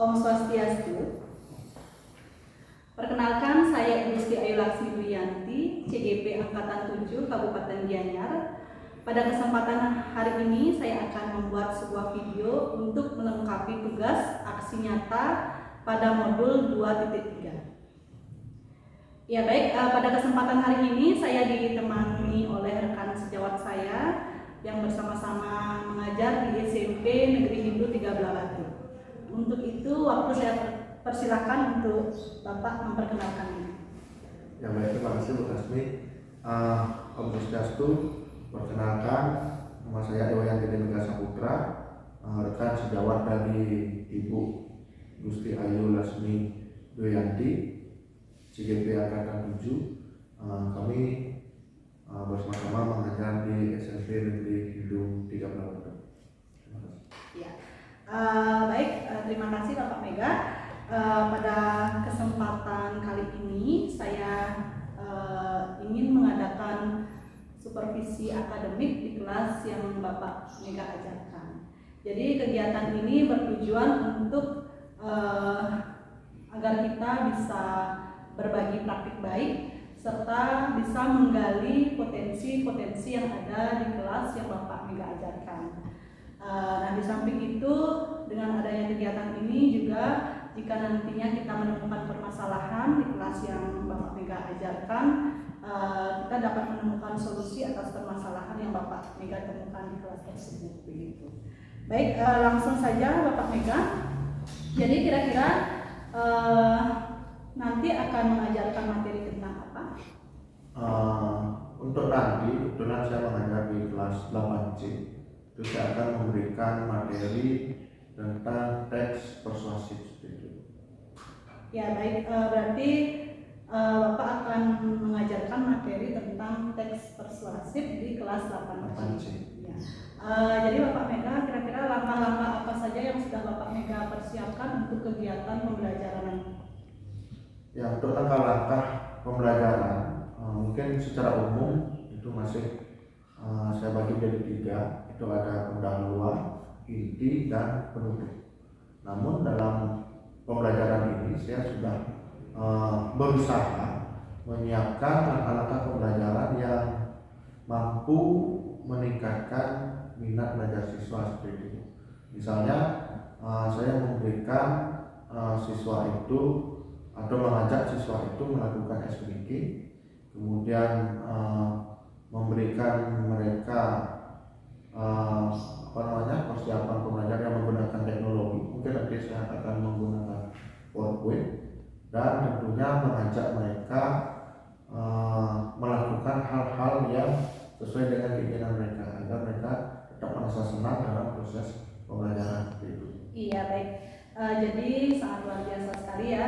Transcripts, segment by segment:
Om Swastiastu. Perkenalkan, saya Ibu Gusti Ayu Laksmi Duyanti, CGP Angkatan 7 Kabupaten Gianyar. Pada kesempatan hari ini saya akan membuat sebuah video untuk melengkapi tugas aksi nyata pada modul 2.3. Ya baik, pada kesempatan hari ini saya ditemani oleh rekan sejawat saya yang bersama-sama mengajar di SMP Negeri Hindu 3 Batu. Untuk itu, waktu saya persilakan untuk Bapak memperkenalkan diri. Ya baik, terima kasih Bu Kasmi. Om Swastiastu, perkenalkan, nama saya Iwayan Titi Megah Saputra, rekan sejawat dari Ibu Gusti Ayu Laksmi Duyanti, CGP Angkatan 7. Kami bersama-sama mengajar di SMP Negeri Hindu 3 Batu. Terima kasih. Ya. Baik, terima kasih Bapak Mega. Pada kesempatan kali ini saya ingin mengadakan supervisi akademik di kelas yang Bapak Mega ajarkan. Jadi kegiatan ini bertujuan untuk agar kita bisa berbagi praktik baik serta bisa menggali potensi-potensi yang ada di kelas yang Bapak Mega ajarkan. Nah, di samping itu, dengan adanya kegiatan ini juga, jika nantinya kita menemukan permasalahan di kelas yang Bapak Mega ajarkan, kita dapat menemukan solusi atas permasalahan yang Bapak Mega temukan di kelas tersebut. Begitu. Baik, langsung saja Bapak Mega. Jadi kira-kira nanti akan mengajarkan materi tentang apa? Untuk nanti, kebetulan saya mengajar di kelas 8C. Itu saya akan memberikan materi tentang teks persuasif seperti itu. Ya baik, berarti Bapak akan mengajarkan materi tentang teks persuasif di kelas 8C. Ya. Jadi Bapak Mega, kira-kira langkah-langkah apa saja yang sudah Bapak Mega persiapkan untuk kegiatan pembelajaran? Ya, untuk langkah-langkah pembelajaran, mungkin secara umum itu masih saya bagi jadi 3. Itu ada pendahuluan, inti, dan penutup. Namun dalam pembelajaran ini saya sudah berusaha menyiapkan langkah-langkah pembelajaran yang mampu meningkatkan minat belajar siswa seperti itu. Misalnya saya memberikan siswa itu atau mengajak siswa itu melakukan speaking, kemudian memberikan mereka persiapan pembelajaran yang menggunakan teknologi. Mungkin nanti saya akan menggunakan PowerPoint, dan tentunya mengajak mereka melakukan hal-hal yang sesuai dengan keinginan mereka agar mereka tetap merasa senang dalam proses pembelajaran seperti itu. Iya baik, jadi sangat luar biasa sekali ya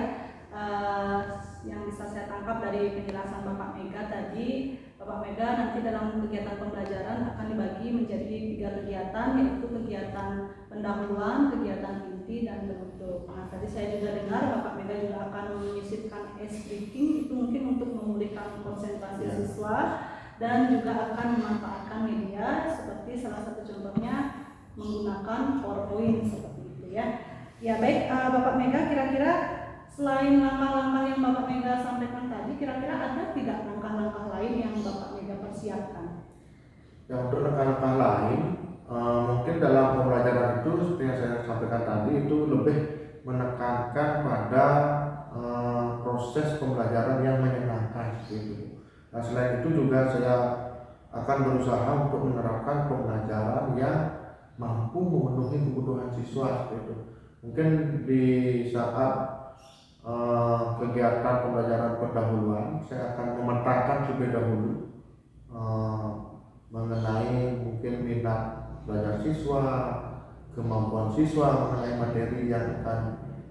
yang bisa saya tangkap dari penjelasan Bapak Mega tadi. Bapak Mega nanti dalam kegiatan pembelajaran akan dibagi menjadi 3 kegiatan, yaitu kegiatan pendahuluan, kegiatan inti, dan penutup. Nah, tadi saya juga dengar Bapak Mega juga akan menyisipkan briefing, itu mungkin untuk memulihkan konsentrasi siswa, dan juga akan memanfaatkan media seperti salah satu contohnya menggunakan PowerPoint seperti itu ya. Ya baik, Bapak Mega, kira-kira selain langkah-langkah yang Bapak Mega sampaikan tadi, kira-kira ada tidak langkah-langkah lain yang Bapak Mega persiapkan? Ya, untuk langkah-langkah lain, mungkin dalam pembelajaran itu seperti yang saya sampaikan tadi, itu lebih menekankan pada proses pembelajaran yang menyenangkan gitu. Nah, selain itu juga saya akan berusaha untuk menerapkan pembelajaran yang mampu memenuhi kebutuhan siswa seperti itu. Mungkin di saat kegiatan pembelajaran pendahuluan, saya akan memetakan terlebih dahulu eh, mengenai mungkin minat belajar siswa, kemampuan siswa mengenai materi yang akan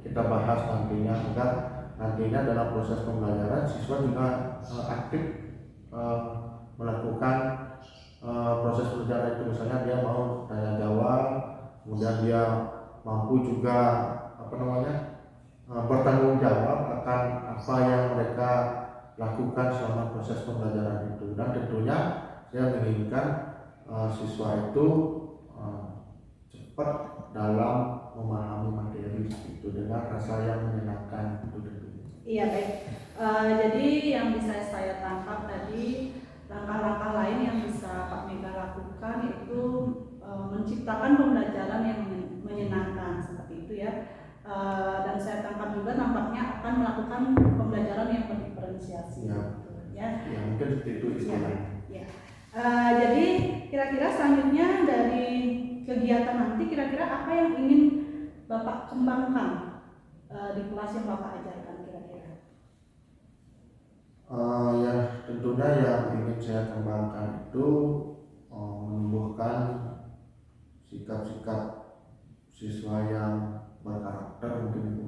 kita bahas nantinya, agar nantinya dalam proses pembelajaran siswa juga aktif eh, melakukan proses pembelajaran itu. Misalnya dia mau tanya jawab, kemudian dia mampu juga bertanggung jawab akan apa yang mereka lakukan selama proses pembelajaran itu. Dan tentunya saya menginginkan siswa itu cepat dalam memahami materi itu dengan rasa yang menyenangkan itu tentunya. Iya, baik. Jadi yang bisa saya tangkap tadi, langkah-langkah lain yang bisa Pak Mega lakukan itu menciptakan pembelajaran yang menyenangkan seperti itu ya. Dan saya tangkap juga nampaknya akan melakukan pembelajaran yang berdiferensiasi. Ya, ya. Ya mungkin seperti itu istilahnya. Ya. Jadi kira-kira selanjutnya dari kegiatan nanti, kira-kira apa yang ingin Bapak kembangkan di kelas yang Bapak ajarkan kira-kira? Ya tentunya yang ingin saya kembangkan itu menumbuhkan sikap-sikap siswa yang berkarakter mungkin itu.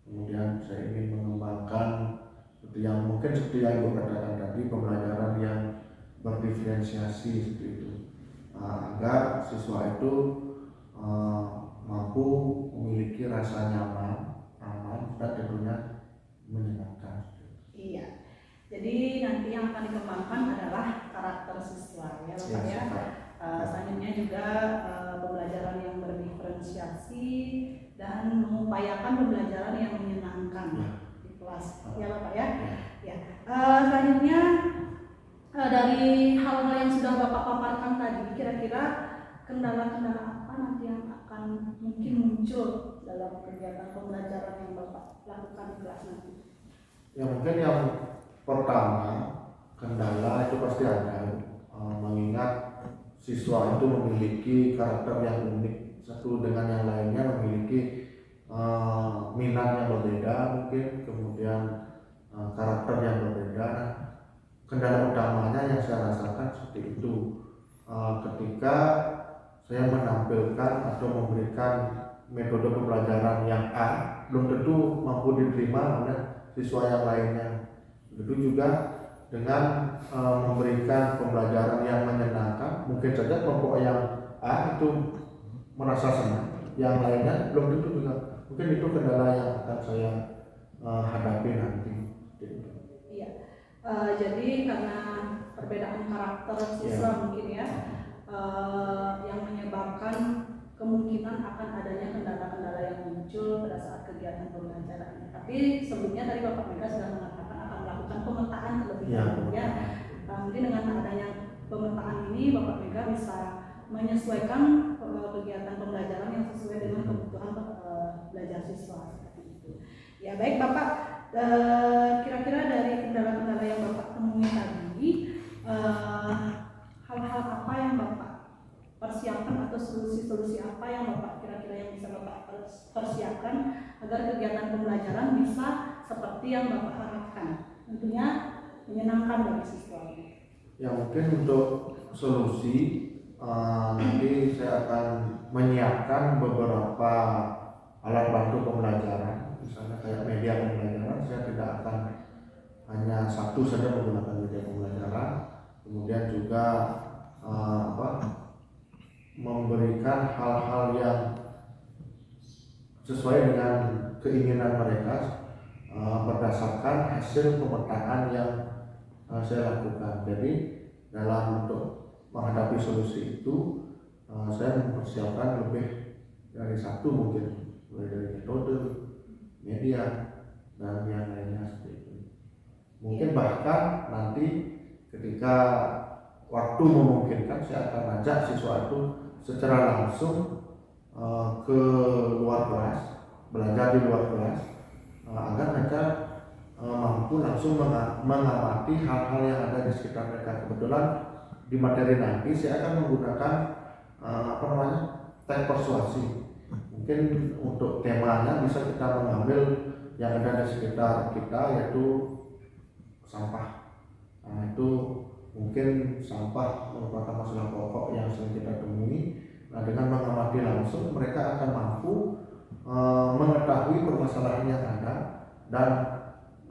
Kemudian saya ingin mengembangkan seperti yang Ibu katakan tadi, pembelajaran yang berdiferensiasi seperti itu, agar siswa itu mampu memiliki rasa nyaman, aman, dan tentunya menyenangkan. Iya. Jadi nanti yang akan dikembangkan adalah karakter siswa ya Bapak ya. Selanjutnya juga pembelajaran yang berdiferensiasi dan mengupayakan pembelajaran yang menyenangkan di kelas ya Bapak ya. Ya. Selanjutnya dari hal-hal yang sudah Bapak paparkan tadi, kira-kira kendala-kendala apa nanti yang akan mungkin muncul dalam kegiatan pembelajaran yang Bapak lakukan di kelas nanti? Ya mungkin yang pertama, kendala itu pasti ada, mengingat siswa itu memiliki karakter yang unik, satu dengan yang lainnya memiliki minat yang berbeda mungkin, kemudian karakter yang berbeda. Kendala utamanya yang saya rasakan seperti itu, ketika saya menampilkan atau memberikan metode pembelajaran yang A, belum tentu mampu diterima oleh siswa yang lainnya. Begitu juga dengan memberikan pembelajaran yang menyenangkan, mungkin saja kelompok yang A itu merasa senang, yang lainnya belum tentu juga. Mungkin itu kendala yang akan saya hadapi nanti. Iya. Jadi karena perbedaan karakter siswa mungkin ya, yang menyebabkan kemungkinan akan adanya kendala-kendala yang muncul pada saat kegiatan pembelajaran. Tapi sebelumnya tadi Bapak Mega sudah mengatakan akan melakukan pemetaan terlebih dahulu ya. Mungkin dengan adanya pemetaan ini Bapak Mega bisa menyesuaikan kegiatan pembelajaran yang sesuai dengan kebutuhan belajar siswa seperti itu. Ya baik Bapak, kira-kira dari kendala-kendala yang Bapak temui tadi, hal-hal apa yang Bapak persiapkan atau solusi-solusi apa yang Bapak kira-kira yang bisa Bapak persiapkan agar kegiatan pembelajaran bisa seperti yang Bapak harapkan, tentunya menyenangkan bagi siswa. Ya mungkin untuk solusi nanti saya akan menyiapkan beberapa alat bantu pembelajaran, misalnya kayak media pembelajaran. Saya tidak akan hanya satu saja menggunakan media pembelajaran, kemudian juga memberikan hal-hal yang sesuai dengan keinginan mereka berdasarkan hasil pemetaan yang saya lakukan. Jadi dalam untuk menghadapi solusi itu saya mempersiapkan lebih dari satu, mungkin mulai dari metode, media, dan yang lainnya seperti itu. Mungkin bahkan nanti ketika waktu memungkinkan saya akan ajak siswa itu secara langsung ke luar kelas, belajar di luar kelas, agar mereka mampu langsung mengamati hal-hal yang ada di sekitar mereka. Kebetulan di materi nanti saya akan menggunakan teks persuasi. Mungkin untuk temanya bisa kita mengambil yang ada di sekitar kita, yaitu sampah. Nah, itu mungkin sampah merupakan masalah pokok yang sering kita temui. Nah, dengan mengamati langsung mereka akan mampu mengetahui permasalahan yang ada dan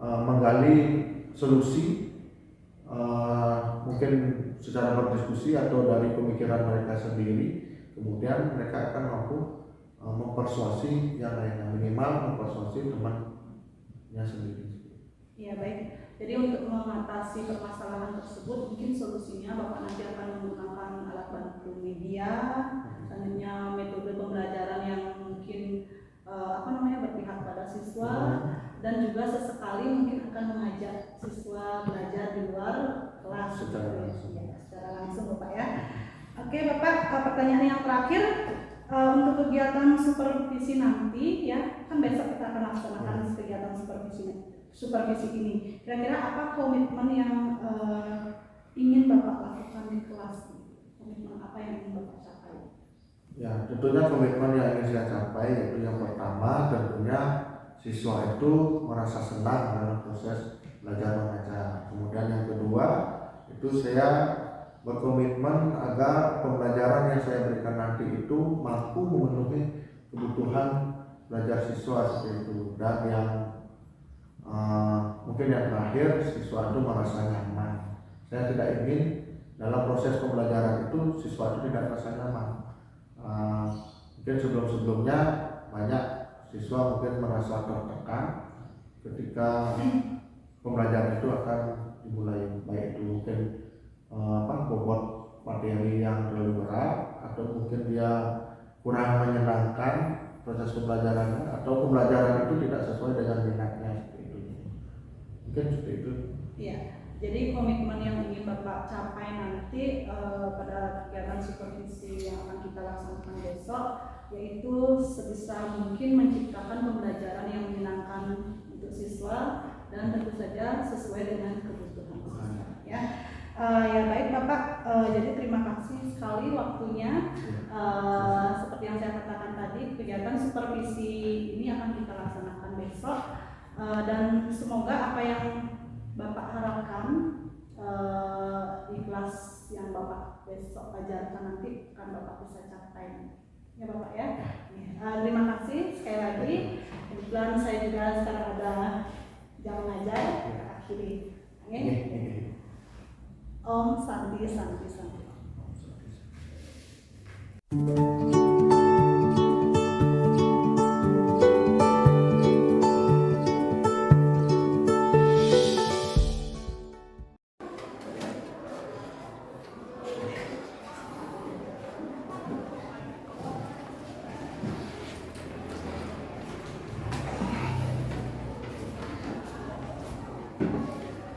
menggali solusi, mungkin secara berdiskusi atau dari pemikiran mereka sendiri. Kemudian mereka akan mampu mempersuasi yang lainnya, minimal mempersuasi temannya sendiri. Ya, baik. Jadi untuk mengatasi permasalahan tersebut, mungkin solusinya Bapak nanti akan menggunakan alat bantu media, selanjutnya metode pembelajaran yang mungkin berpihak pada siswa, dan juga sesekali mungkin akan mengajak siswa belajar di luar kelas secara langsung. Ya, secara langsung Bapak ya. Oke Bapak, pertanyaan yang terakhir, untuk kegiatan supervisi nanti ya, kan besok kita akan laksanakan kegiatan supervisi ini. Kira-kira apa komitmen yang ingin Bapak lakukan di kelas? Komitmen apa yang ingin Bapak capai? Ya, tentunya komitmen yang ingin saya capai yaitu yang pertama, tentunya siswa itu merasa senang dalam proses belajar mengajar. Kemudian yang kedua, itu saya berkomitmen agar pembelajaran yang saya berikan nanti itu mampu memenuhi kebutuhan belajar siswa seperti itu. Dan yang mungkin yang terakhir, siswa itu merasa nyaman. Saya tidak ingin dalam proses pembelajaran itu siswa itu tidak merasa nyaman. Mungkin sebelum-sebelumnya banyak siswa mungkin merasa tertekan ketika pembelajaran itu akan dimulai, baik itu mungkin bobot materi yang terlalu berat, atau mungkin dia kurang menyenangkan proses pembelajarannya, atau pembelajaran itu tidak sesuai dengan minatnya seperti itu. Mungkin seperti itu. Iya. Jadi komitmen yang ingin Bapak capai nanti pada kegiatan supervisi yang akan kita laksanakan besok, yaitu sebisa mungkin menciptakan pembelajaran yang menyenangkan untuk siswa dan tentu saja sesuai dengan kebutuhan siswa. Ya, ya baik Bapak. Jadi terima kasih sekali waktunya. Seperti yang saya katakan tadi, kegiatan supervisi ini akan kita laksanakan besok, dan semoga apa yang Bapak harapkan di kelas yang Bapak besok ajarkan nanti akan Bapak bisa capai. Ya Bapak ya. Terima kasih sekali lagi. Kebetulan saya juga sekarang ada jam mengajar, kita akhiri. Om Santi Santi Santi.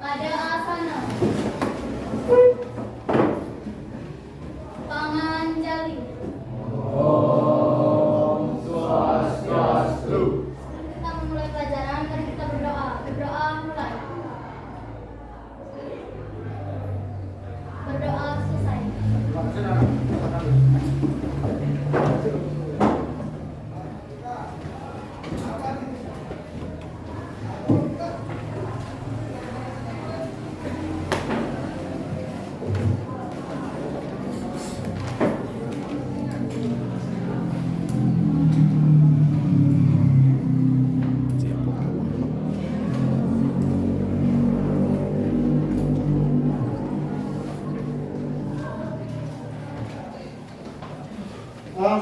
Pada asana panganjali. Om Swastiastu. Kita memulai pelajaran, mari kita berdoa. Berdoa mulai. Berdoa selesai.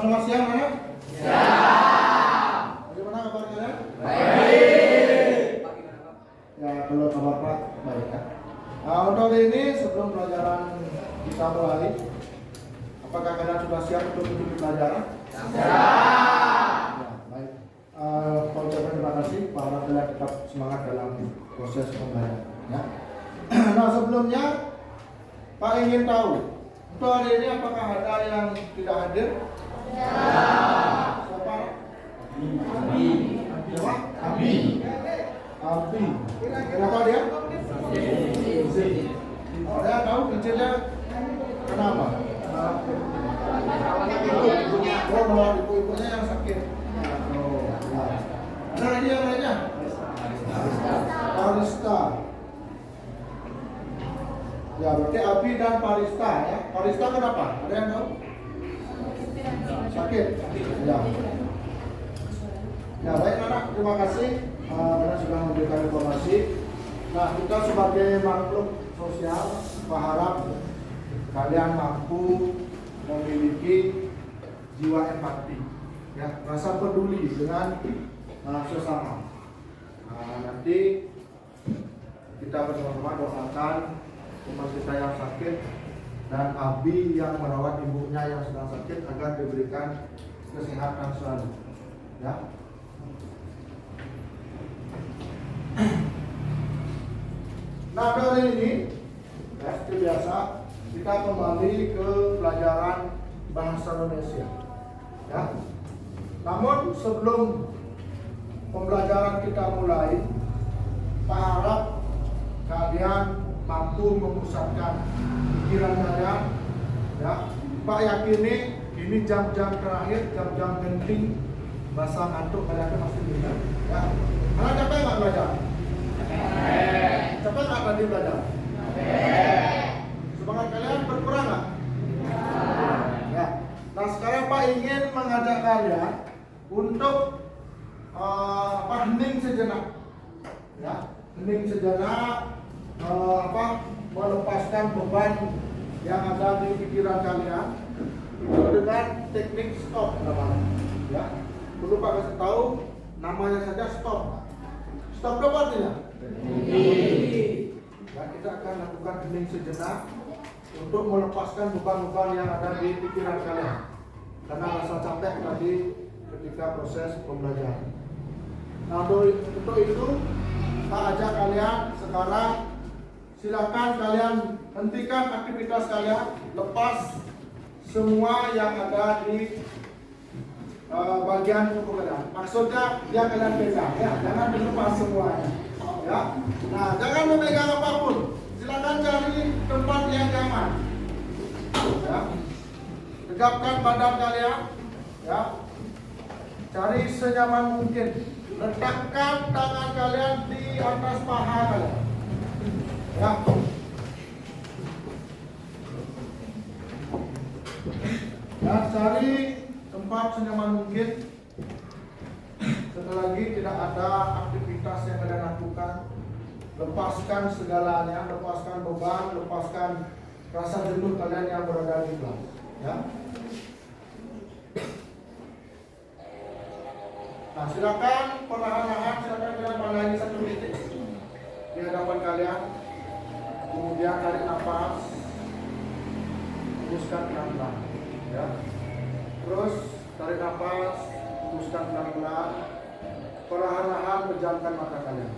Selamat siang anak. Siap. Bagaimana kabar kalian? Baik. Ya, kalau kabar Pak baik ya. Untuk hari ini sebelum pelajaran kita mulai, apakah kalian sudah siap untuk mengikuti pelajaran? Siap. Ya, baik. Kalau terima kasih, para kalian tetap semangat dalam proses pembelajaran. Ya. Nah sebelumnya Pak ingin tahu untuk hari ini apakah ada yang tidak hadir? Siapa? Abi. Siapa? Abi. Abi. Kenapa dia? Oh, dia tahu kecilnya kenapa? Oh, bahwa ibu-ibunya yang sakit. Oh, nah. Ada lagi yang lainnya? Ya, berarti Abi dan Parista ya. Parista kenapa? Ada yang tahu? Sakit. Ya. Ya, baik anak, terima kasih karena sudah memberikan informasi. Nah, kita sebagai makhluk sosial berharap kalian mampu memiliki jiwa empati, ya, rasa peduli dengan sesama. Nanti kita bersama-sama doakan teman kita yang sakit dan Abi yang merawat ibunya yang sedang sakit agar diberikan kesehatan selalu, ya. Nah, dari ini ya, seperti biasa kita kembali ke pelajaran bahasa Indonesia, ya. Namun sebelum pembelajaran kita mulai, Pak harap kalian mampu memusatkan pikiran kalian, ya. Pak yakini ini jam-jam terakhir, jam-jam penting, bahasa ngantuk kalian pasti ingat, ya. Karena capek nggak belajar? Capek nggak tadi belajar? Semangat kalian berkurang nggak? Ya. Nah, sekarang Pak ingin mengajak kalian untuk hening sejenak, ya, hening sejenak, melepaskan beban yang ada di pikiran kalian itu dengan teknik stop namanya, ya. Perlu Pak kasih tahu namanya saja stop. Stop apa artinya? Ya, kita akan lakukan hening sejenak untuk melepaskan beban-beban yang ada di pikiran kalian karena rasa capek tadi ketika proses pembelajaran. Nah, untuk itu Pak ajak kalian sekarang, silakan kalian hentikan aktivitas kalian, lepas semua yang ada di bagian tubuh kalian. Maksudnya yang kalian pegang, ya, jangan dilepas semuanya, ya. Nah, jangan memegang apapun. Silakan cari tempat yang nyaman, ya. Tegapkan badan kalian, ya. Cari senyaman mungkin. Letakkan tangan kalian di atas paha kalian, ya. Dan cari tempat senyaman mungkin. Sekali lagi, tidak ada aktivitas yang kalian lakukan. Lepaskan segalanya, lepaskan beban, lepaskan rasa jenuh kalian yang berada di kelas, ya. Nah, silakan perlahan-lahan, silakan kalian pandangi satu titik di hadapan kalian. Kemudian tarik nafas, hembuskan pelan-pelan, ya. Terus tarik nafas, hembuskan pelan-pelan. Perlahan-lahan pejamkan mata kalian.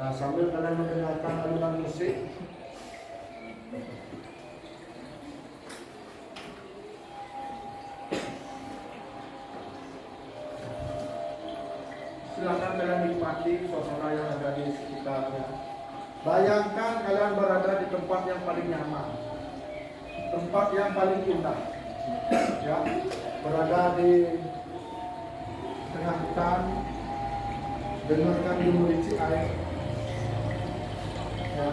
Nah, sambil kalian mendengarkan alunan musik, silakan kalian nikmati suasana yang ada di sekitarnya. Bayangkan kalian berada di tempat yang paling nyaman, tempat yang paling indah, ya, berada di tengah hutan, dengarkan gemericik air, ya.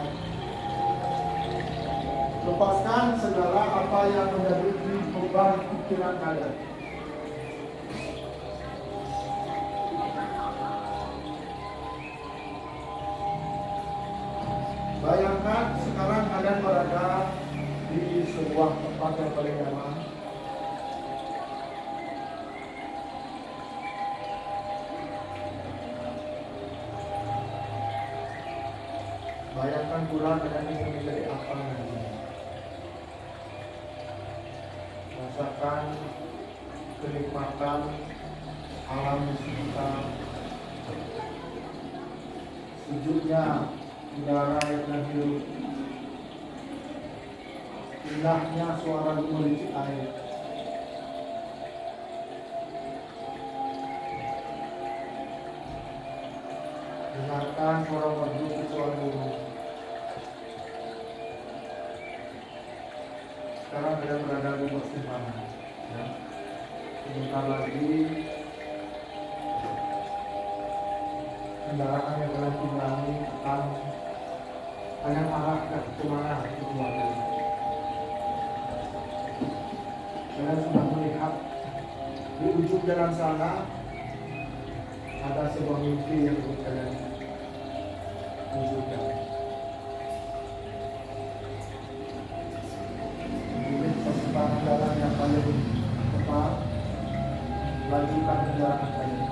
Lepaskan segala apa yang menjadi beban pikiran kalian. Bayangkan sekarang kalian berada di sebuah tempat yang paling nyaman. Bayangkan pula kalian ingin menjadi apa nanti. Rasakan kenikmatan alam di sekitar, sejuknya udara yang terhirup, indahnya suara gemericik air. Dengarkan suara merdu suara burung. Sekarang kalian berada di persimpangan, ya. Sebentar lagi kendaraan yang kalian tumpangi akan kalian arahkan kemana tujuannya. Kalian sudah melihat di ujung jalan sana ada sebuah mimpi yang ingin kalian wujudkan. Ini persimpangan jalan yang paling tepat, lanjutkan perjalanan kalian.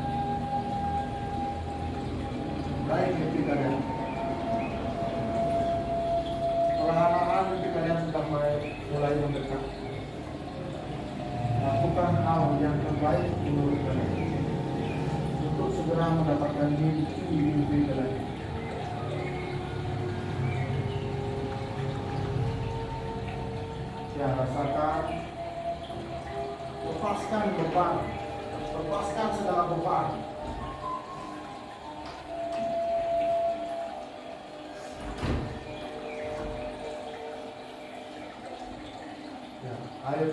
Baik mimpi kalian. Perlahan-lahan mimpi kalian sudah mulai mendekat. Lakukan hal yang terbaik menurut kalian untuk segera mendapatkan mimpi kalian. Ya, rasakan, lepaskan beban, lepaskan segala beban. Ya, air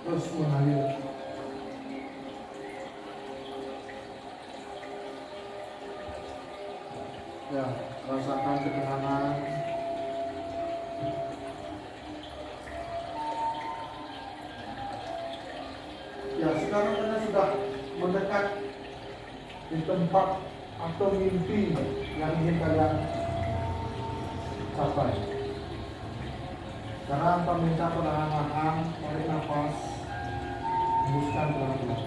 terus mengalir. Ya, rasakan ketenangan. Ya, sekarang kalian sudah mendekat di tempat atau mimpi yang ingin kalian capai. Sekarang pemerintah perlahan-lahan tarik nafas, hembuskan pelan-pelan.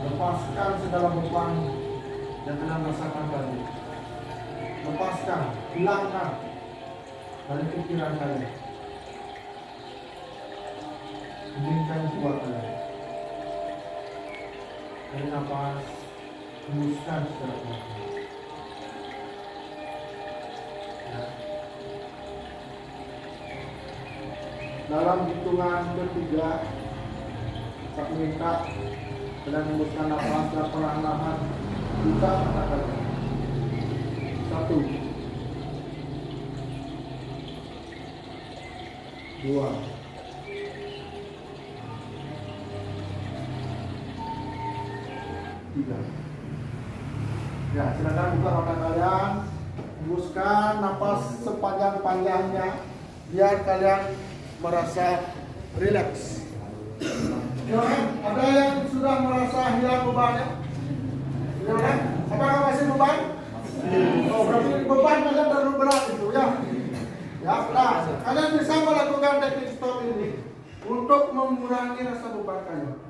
Lepaskan segala beban yang kalian rasakan tadi. Lepaskan, hilangkan dari pikiran kalian. Inginkan kuat kalian. Tarik nafas, hembuskan segala beban. Ya. Dalam hitungan ketiga, saya minta kalian hembuskan nafas dan perlahan-lahan buka mata kalian. 1, 2, 3. Ya, silakan buka mata kalian, hembuskan nafas sepanjang-panjangnya biar kalian merasa rileks. Ya, ada yang sudah merasa hilang bebannya? Ya, apakah masih beban? Oh, berarti beban kalian terlalu berat itu ya. Ya, nah, kalian bisa melakukan teknik stop ini untuk mengurangi rasa beban kalian.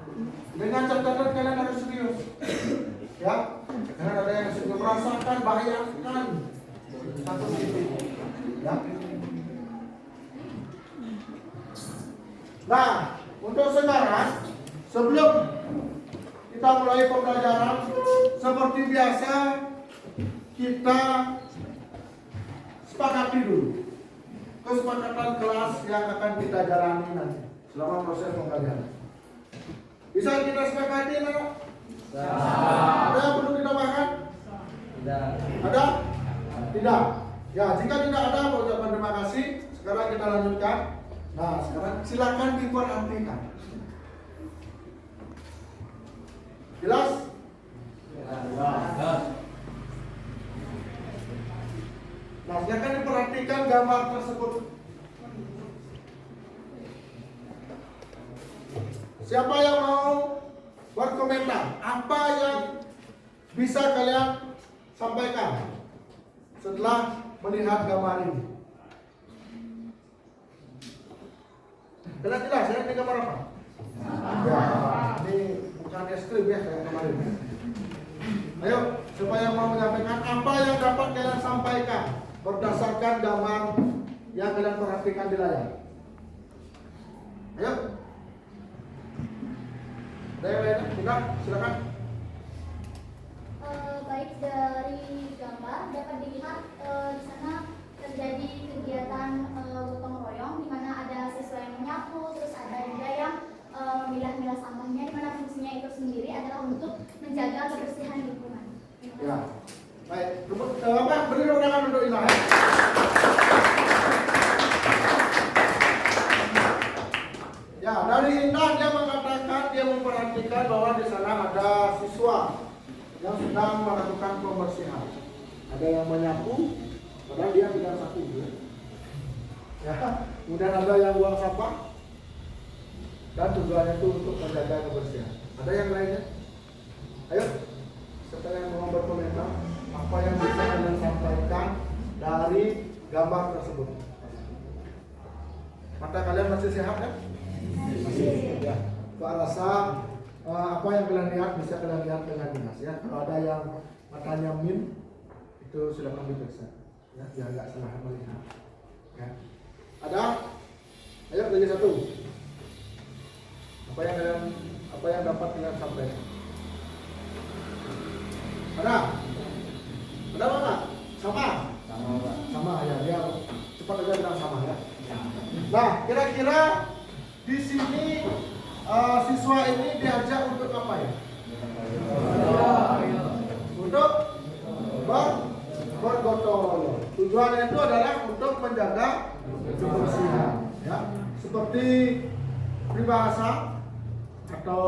Dengan catatan kalian harus serius. Ya, karena ada yang sudah merasakan, bayangkan satu titik. Ya. Nah, untuk sekarang sebelum kita mulai pembelajaran seperti biasa kita sepakati dulu kesepakatan kelas yang akan kita jalani nanti selama proses pembelajaran. Bisa kita sepakati enggak? Ada yang perlu kita bahas? Tidak. Ada? Tidak. Ya, jika tidak ada, ucapkan terima kasih. Sekarang kita lanjutkan. Nah, sekarang silakan diperhatikan. Jelas? Jelas. Nah, silakan diperhatikan gambar tersebut. Siapa yang mau berkomentar? Apa yang bisa kalian sampaikan setelah melihat gambar ini? Kalian jelas ya, ini gambar apa? Ya, ini bukan es krim ya kayak kemarin. Ayo, siapa yang mau menyampaikan apa yang dapat kalian sampaikan berdasarkan gambar yang kalian perhatikan di layar? Ayo. Ada yang lain? Tidak? Silakan. Baik, dari gambar dapat dilihat di sana terjadi kegiatan gotong royong di mana ada siswa yang menyapu, terus ada juga yang memilah-milah sampahnya, di mana fungsinya itu sendiri adalah untuk menjaga kebersihan lingkungan. Ya. Baik, Bapak beri tepuk tangan untuk Ina. Ya, dari Ina dia mengatakan dia memperhatikan bahwa di sana ada siswa yang sedang melakukan pembersihan. Ada yang menyapu, padahal dia tidak sapu. Ya, kemudian ada yang buang sampah, dan tujuannya itu untuk menjaga kebersihan. Ada yang lainnya? Ayo, siapa yang mau berkomentar? Apa yang bisa kalian sampaikan dari gambar tersebut? Mata kalian masih sehat kan? Masih. Ya. Pak rasa apa yang kalian lihat bisa kalian lihat dengan jelas ya. Kalau ada yang matanya min, itu silakan diperiksa. Ya, biar nggak salah melihat. Ya. Ada? Ayo lagi satu. Apa yang dapat kalian sampaikan? Ada? Ada apa? Sama? Sama Pak. Sama ya, dia cepat aja bilang sama ya. Nah, kira-kira di sini siswa ini diajak untuk apa ya? Untuk bergotong royong. Tujuannya itu adalah untuk menjaga kebersihan, ya. Seperti peribahasa atau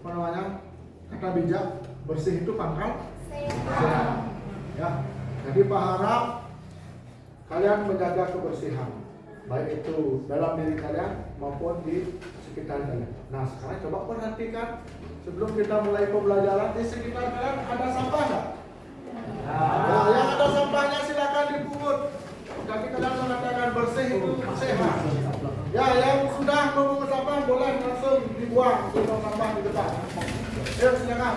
apa namanya, kata bijak, bersih itu pangkal sehat. Ya, jadi Pak harap kalian menjaga kebersihan, baik itu dalam diri kalian maupun di sekitar kalian. Nah, sekarang coba perhatikan sebelum kita mulai pembelajaran, di sekitar kalian ada sampah nggak? Nah, yang ada sampahnya silakan dipungut. Tapi kalian mengatakan bersih itu sehat. Ya, yang sudah memungut sampah boleh langsung dibuang ke tong sampah di depan. Ya, silakan.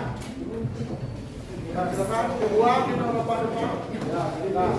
Ya, silakan dibuang di tong sampah depan. Ya, silakan.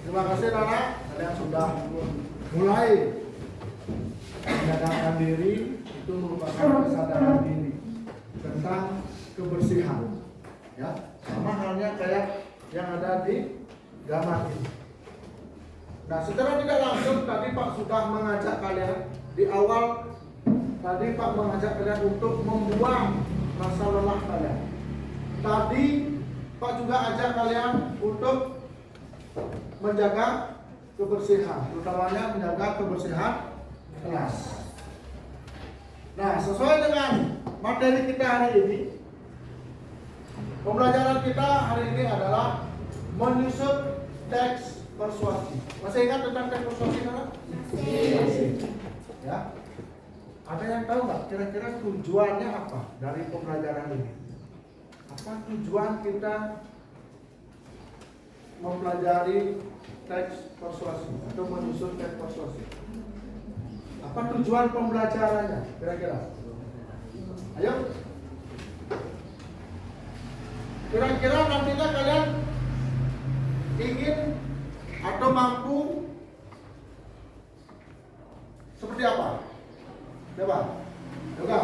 Terima kasih Nana, kalian sudah mulai menyadarkan diri, itu merupakan kesadaran diri tentang kebersihan. Ya, sama halnya kayak yang ada di gambar ini. Nah, secara tidak langsung tadi Pak sudah mengajak kalian di awal. Tadi Pak mengajak kalian untuk membuang rasa lelah kalian. Tadi Pak juga ajak kalian untuk menjaga kebersihan, terutamanya menjaga kebersihan kelas. Nah, sesuai dengan materi kita hari ini, pembelajaran kita hari ini adalah menyusun teks persuasi. Masih ingat tentang teks persuasi kan? Masih. Ya. Ada yang tahu nggak kira-kira tujuannya apa dari pembelajaran ini? Apa tujuan kita mempelajari teks persuasi atau menyusun teks persuasi? Apa tujuan pembelajarannya kira-kira? Ayo. Kira-kira nantinya kalian ingin atau mampu seperti apa? Coba. Coba.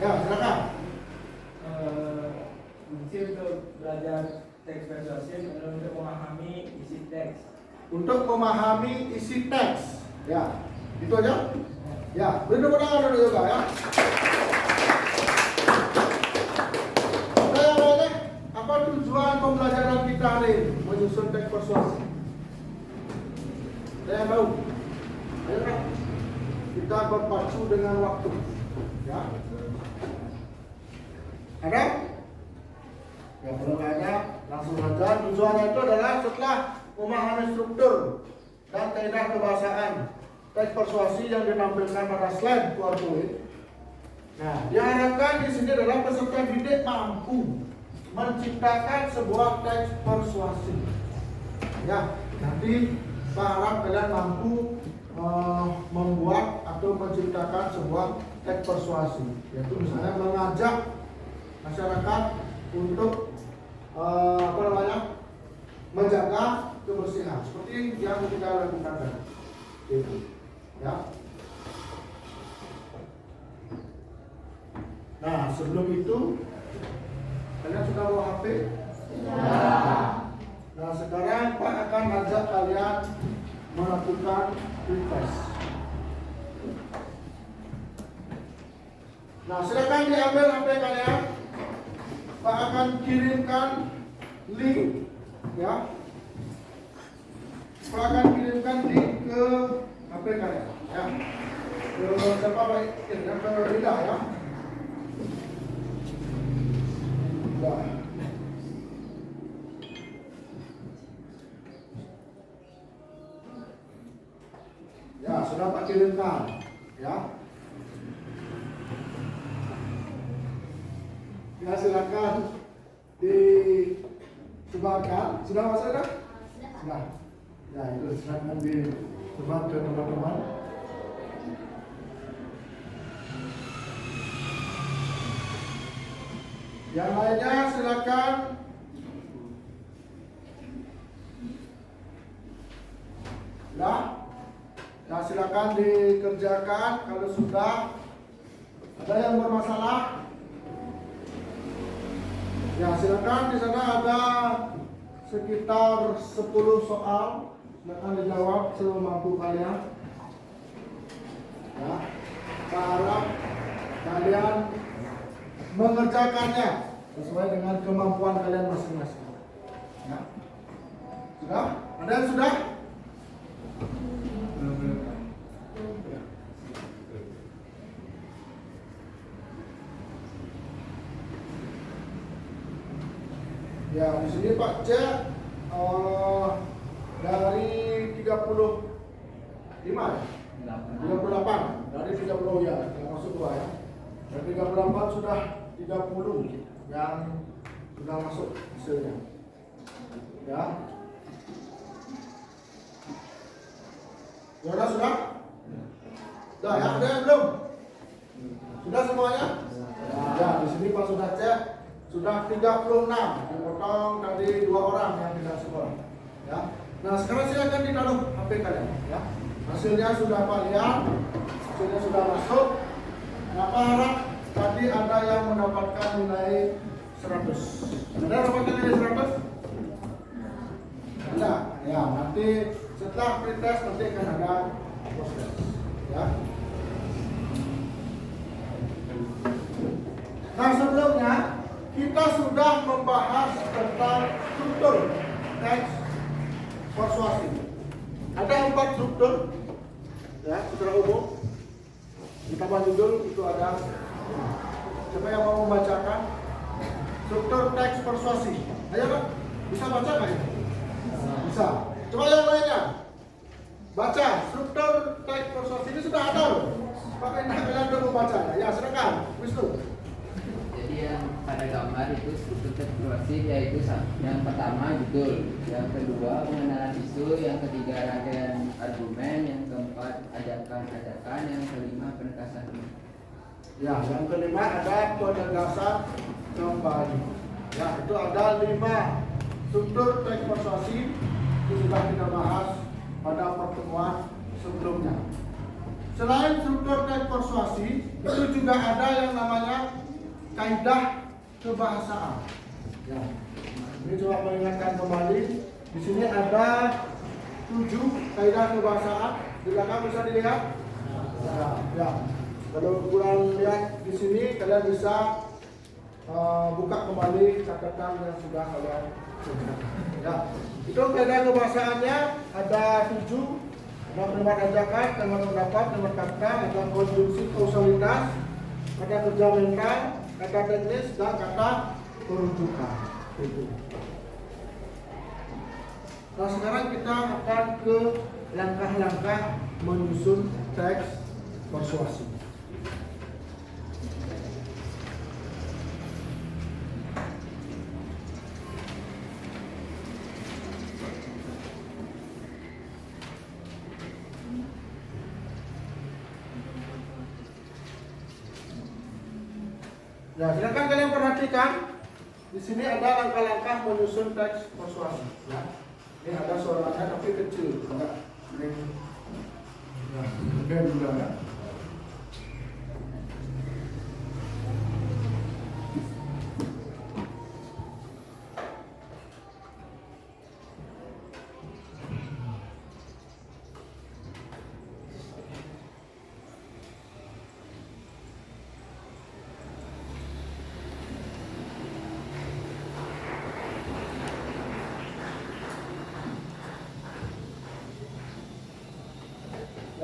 Ya, silakan. Fungsi untuk belajar teks persuasif adalah untuk memahami isi teks. Untuk memahami isi teks. Ya, itu aja. Ya, beri tepuk tangan dulu juga ya. Ada yang lainnya? Apa tujuan pembelajaran kita hari ini? Menyusun teks persuasi. Ada yang tahu? Ayo kan? Kita berpacu dengan waktu. Ya. Ada? Ya, belum ada, langsung saja. Tujuannya itu adalah setelah memahami struktur dan kaidah kebahasaan teks persuasi yang ditampilkan pada slide PowerPoint. Nah, diharapkan di sini adalah peserta didik mampu menciptakan sebuah teks persuasi. Ya, nanti Pak harap kalian mampu membuat atau menciptakan sebuah teks persuasi, yaitu misalnya mengajak masyarakat untuk menjaga kebersihan seperti yang kita lakukan tadi. Gitu. Ya. Nah, sebelum itu kalian sudah bawa HP? Sudah. Nah sekarang Pak akan ajak kalian melakukan retest. Nah silakan diambil HP kalian. Pak akan kirimkan link, ya. Pak akan kirimkan link ke HP kalian, ya. Ke siapa Pak? Ke Rida, ya. Nah. Ya, sudah Pak kirimkan, ya. Ya, silakan disebarkan. Sudah Mas Eda? Sudah. Ya, itu silakan disebar ke teman-teman. Yang lainnya silakan nah silakan dikerjakan kalau sudah. Ada yang bermasalah? Ya silakan, di sana ada sekitar 10 soal, silakan dijawab semampu kalian. Ya, saya harap kalian mengerjakannya sesuai dengan kemampuan kalian masing-masing. Ya. Sudah? Ada yang sudah? Ya, di sini Pak C dari 35 ya? 38 dari 30 ya, yang masuk 2 ya. Dari 38 sudah 30 yang sudah masuk hasilnya. Ya. Sudah? Sudah ya, ada yang belum? Sudah semuanya? Ya, di sini Pak sudah cek. Sudah 36, dipotong dari 2 orang yang tidak sekolah. Ya. Nah sekarang silakan ditaruh HP kalian. Ya. Hasilnya sudah Pak lihat, hasilnya sudah masuk. Nah Pak harap tadi ada yang mendapatkan nilai 100. Ada yang mendapatkan nilai 100? Ada. Ya nanti setelah pretest nanti akan ada proses. Ya. Nah sebelumnya kita sudah membahas tentang struktur teks persuasi. Ada 4 struktur, ya, secara umum. Kita judul itu ada. Siapa yang mau membacakan struktur teks persuasi? Ayo Pak, bisa baca nggak ini? Bisa. Coba yang lainnya baca struktur teks persuasi ini sudah ada loh. Pakai kalian udah membacanya. Ya silakan, Wisnu. Jadi yang pada gambar itu struktur teks persuasif yaitu yang pertama judul, yang kedua pengenalan isu, yang ketiga rangkaian argumen, yang keempat ajakan-ajakan, yang kelima penegasan. Ya, yang kelima ada penegasan kembali. Ya, itu ada 5 struktur teks persuasi itu sudah kita bahas pada pertemuan sebelumnya. Selain struktur teks persuasi, itu juga ada yang namanya kaidah kebahasaan. Ya. Ini coba mengingatkan kembali. Di sini ada 7 kaidah kebahasaan. Di belakang bisa dilihat. Ya. Kalau kurang lihat di sini, kalian bisa buka kembali catatan yang sudah kalian kerjakan. Ya. Itu kaidah kebahasaannya ada 7. Ada kalimat ajakan, kalimat pendapat, kalimat kata, ada konjungsi kausalitas, ada kerja mental, kata teknis, dan kata perujukan. Nah sekarang kita akan ke langkah-langkah menyusun teks persuasi. Ya, silakan kalian perhatikan. Di sini ada langkah-langkah menyusun teks persuasi. Ya. Ini ada suaranya tapi kecil, enggak. Gede juga ya.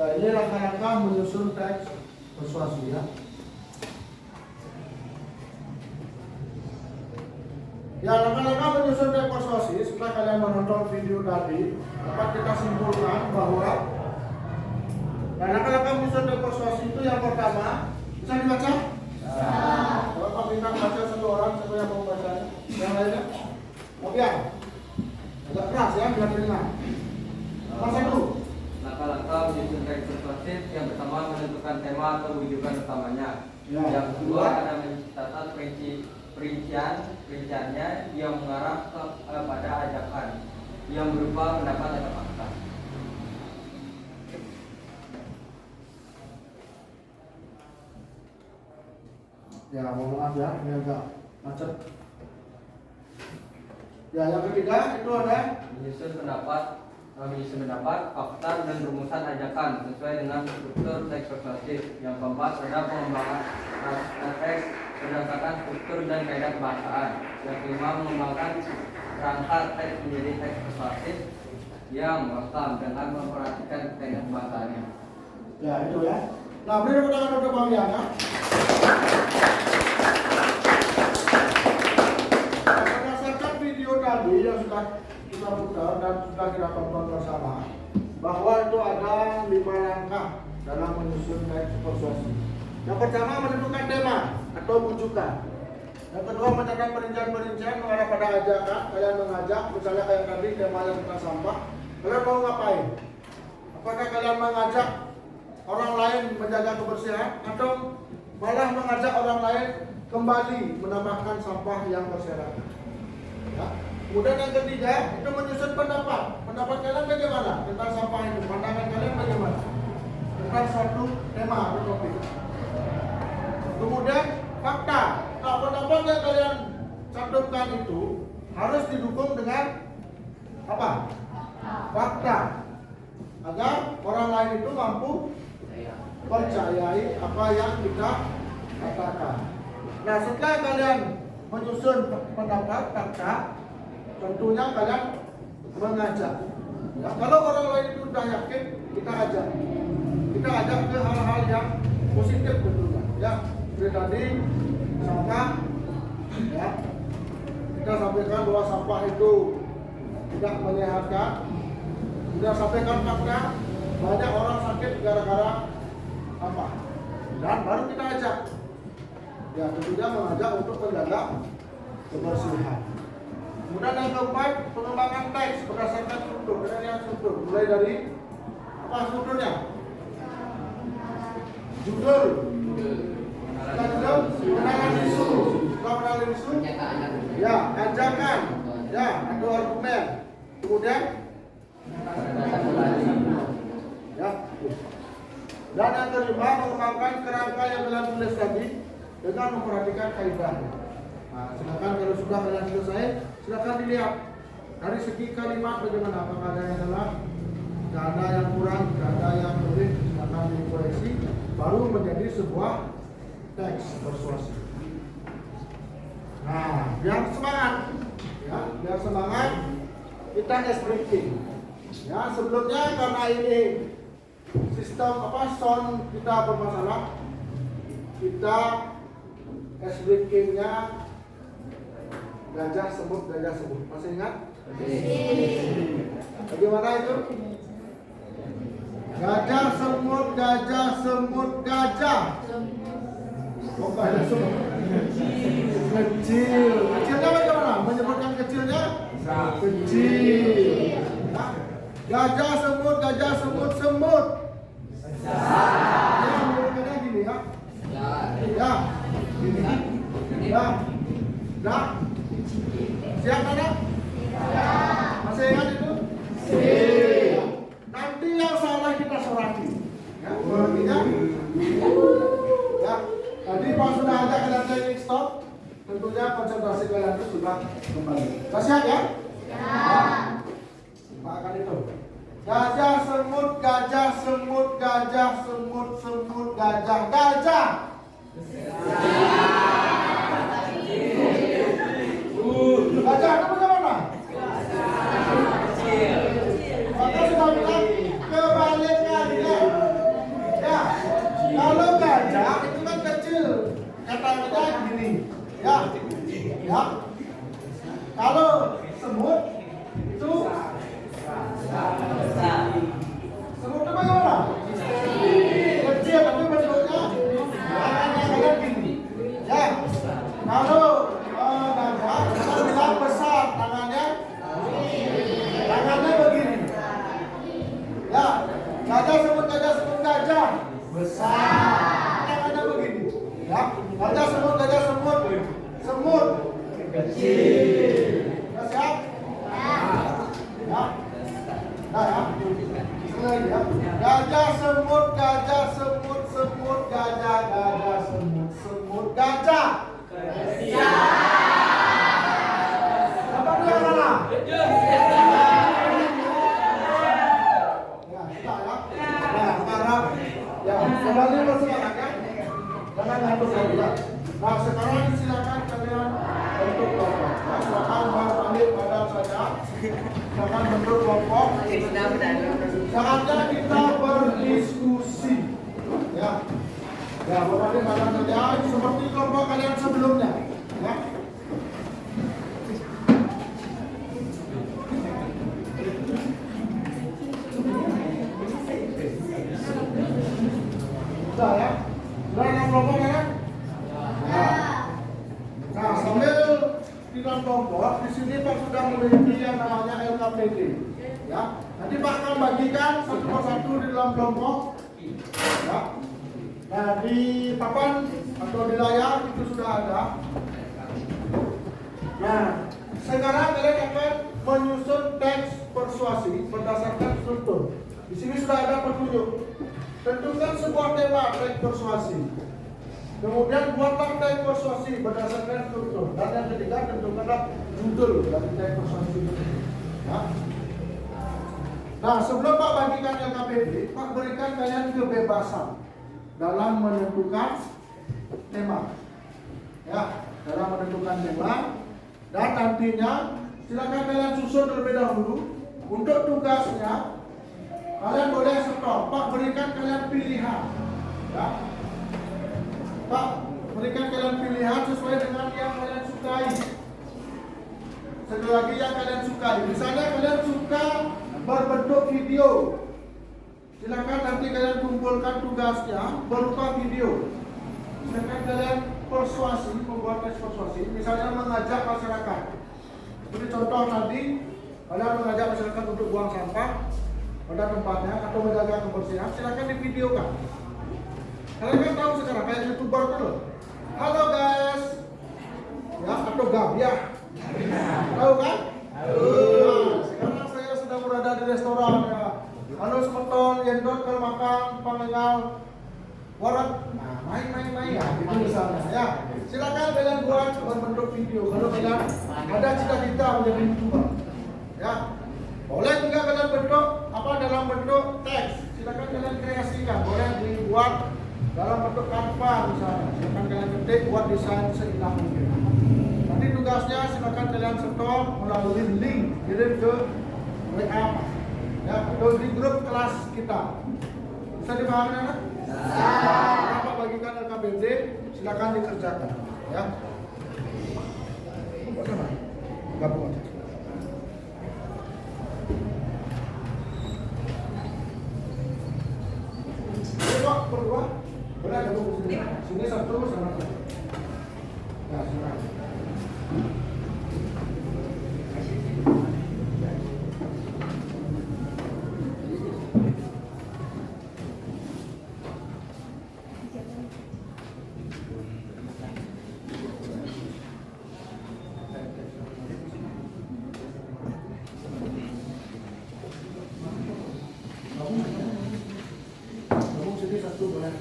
Ya, ini langkah-langkah menyusun teks persuasi ya. Ya, langkah-langkah menyusun teks persuasi setelah kalian menonton video tadi dapat kita simpulkan bahwa langkah-langkah menyusun teks persuasi itu yang pertama bisa dibaca? Bapak minta baca satu orang, satu yang mau baca. Yang lainnya? Oke, agak keras ya, biar dengar. Nomor satu. Langkah-langkah menyusun teks persuasif yang pertama menentukan tema atau rujukan utamanya. Ya. Yang kedua ada mencatat perinciannya yang mengarah pada ajakan yang berupa pendapat atau fakta. Ya, mohon maaf ya, ini agak macet. Ya, yang ketiga itu ada menyusun pendapat, fakta dan rumusan ajakan sesuai dengan struktur teks persuasif. Yang keempat ada pengembangan teks berdasarkan struktur dan kaidah kebahasaan. Yang kelima mengembangkan kerangka teks menjadi teks persuasif yang wasam dengan memperhatikan kaidah kebahasaannya. ya itu ya. Nah, beri tepuk tangan untuk Bang Yana. Berdasarkan video tadi yang sudah kita putar dan sudah kita tonton bersama, bahwa itu ada 5 langkah dalam menyusun teks persuasi. Yang pertama menentukan tema atau rujukan. Yang kedua mencatat perincian-perincian mengarah pada ajakan. Kalian mengajak, misalnya kayak tadi temanya tentang sampah. Kalian mau ngapain? Apakah kalian mengajak orang lain menjaga kebersihan atau malah mengajak orang lain kembali menambahkan sampah yang berserakan? Ya. Kemudian yang ketiga itu menyusun pendapat. Pendapat kalian bagaimana tentang sampah itu? Pandangan kalian bagaimana tentang suatu tema atau topik? Kemudian fakta. Nah, pendapat yang kalian cantumkan itu harus didukung dengan apa? Fakta. Agar orang lain itu mampu percayai apa yang kita katakan. Nah, setelah kalian menyusun pendapat fakta, tentunya kalian mengajak. Ya, kalau orang lain itu sudah yakin, kita ajak ke hal-hal yang positif tentunya. Ya, seperti tadi sampah, ya, kita sampaikan bahwa sampah itu tidak menyehatkan. Kita sampaikan fakta, banyak orang sakit gara-gara sampah. Dan baru kita ajak. Ya, tentunya mengajak untuk menjaga kebersihan. Kemudian yang keempat, pengembangan teks berdasarkan struktur. Kita lihat struktur. Mulai dari apa strukturnya? Judul. Kenalan isu. Kenalan isu. Ya, ajakan. Ya, atau argumen. Kemudian ya. Dan yang kelima, mengembangkan kerangka yang kalian tulis tadi dengan memperhatikan kaidah. Nah, silakan kalau sudah kalian selesai, silakan dilihat dari segi kalimat bagaimana, apakah ada yang salah, tidak ada yang kurang, tidak ada yang lebih, silakan dikoreksi, baru menjadi sebuah teks persuasi. Nah, biar semangat, ya, biar semangat kita breaking. Ya, sebelumnya karena ini sistem sound kita bermasalah, kita breakingnya gajah semut. Masih ingat? Bagaimana itu? Gajah semut. Oh, gajah semut. Kecil. Kecilnya bagaimana? Menyebutkan kecilnya? Kecil. Nah, gajah semut. Ya, mulutnya gini ya. Ya. Gini. Ya. Nah. Siap anak? Masih ingat itu? Siap. Nanti yang salah kita soraki. Ya, berartinya. Ya. Tadi pas sudah ada kalian training stop, tentunya konsentrasi kalian itu sudah kembali. Siap ya? Siap. Makan itu. Gajah semut. Gajah. Gajah itu bagaimana? Maka sudah bilang kebalikannya. gajah? Besar. Tangannya begini. Ya, gajah semut, gajah semut. Semut kecil. Sudah siap? Ya. Nah ya. Sekali lagi ya. Gajah semut, gajah semut, semut gajah, gajah semut, semut gajah. Apa dia mana? Ya, sudah ya. Nah, sekarang ya, kembali bersemangat ya. Jangan ngantuk lagi ya. Nah, sekarang silakan kalian bentuk kelompok. Nah, silakan balik badan saja. Silakan bentuk kelompok. Saatnya kita berdiskusi. Ya. Ya, balik badan saja seperti kelompok kalian sebelumnya. Ya. Sudah ya. Sudah yang kelompok ya. Nah, sambil di dalam kelompok, di sini Pak sudah memiliki yang namanya LKPD. Ya, nanti Pak akan bagikan satu persatu di dalam kelompok. Ya. Nah, di papan atau di layar itu sudah ada. Nah, sekarang kalian akan menyusun teks persuasi berdasarkan struktur. Di sini sudah ada petunjuk. Tentukan sebuah tema teks persuasi. Kemudian buatlah teks persuasi berdasarkan struktur. Dan yang ketiga tentukanlah judul dari teks persuasi itu. Ya. Nah, sebelum Pak bagikan LKPD, Pak berikan kalian kebebasan dalam menentukan tema. Ya, dalam menentukan tema. Dan nantinya silakan kalian susun terlebih dahulu. Untuk tugasnya kalian boleh stop. Pak berikan kalian pilihan. Ya. Pak, berikan kalian pilihan sesuai dengan yang kalian sukai. Sekali lagi yang kalian sukai. Misalnya kalian suka berbentuk video. Silakan nanti kalian kumpulkan tugasnya berupa video. Silakan kalian persuasi, membuat teks persuasi. Misalnya mengajak masyarakat. Seperti contoh tadi, kalian mengajak masyarakat untuk buang sampah pada tempatnya atau menjaga kebersihan. Silakan divideokan. Kalian kan tahu sekarang kayak YouTuber tuh loh. Halo guys. Ya, atau Gabiah. Tahu kan? Nah, sekarang saya sedang berada di restoran ya. Halo semeton, yendot kalau makan, pangengal, warat. Nah, main ya, gitu misalnya ya. Silakan kalian buat berbentuk video. Kalau kalian ada cita-cita menjadi YouTuber. Ya. Boleh juga kalian bentuk apa dalam bentuk teks. Silakan kalian kreasikan. Boleh dibuat dalam bentuk Canva misalnya. Silakan kalian ketik buat desain seindah mungkin. Nanti tugasnya silakan kalian setor melalui link kirim ke WA ya atau di grup kelas kita. Bisa dipahami anak? Bisa. Pak bagikan LKPD, silakan dikerjakan ya. Bagaimana? Gabung aja. Pak, berdua. Boleh gabung ke sini. Sini satu sama satu. Nah, silakan. Gabung sini satu boleh.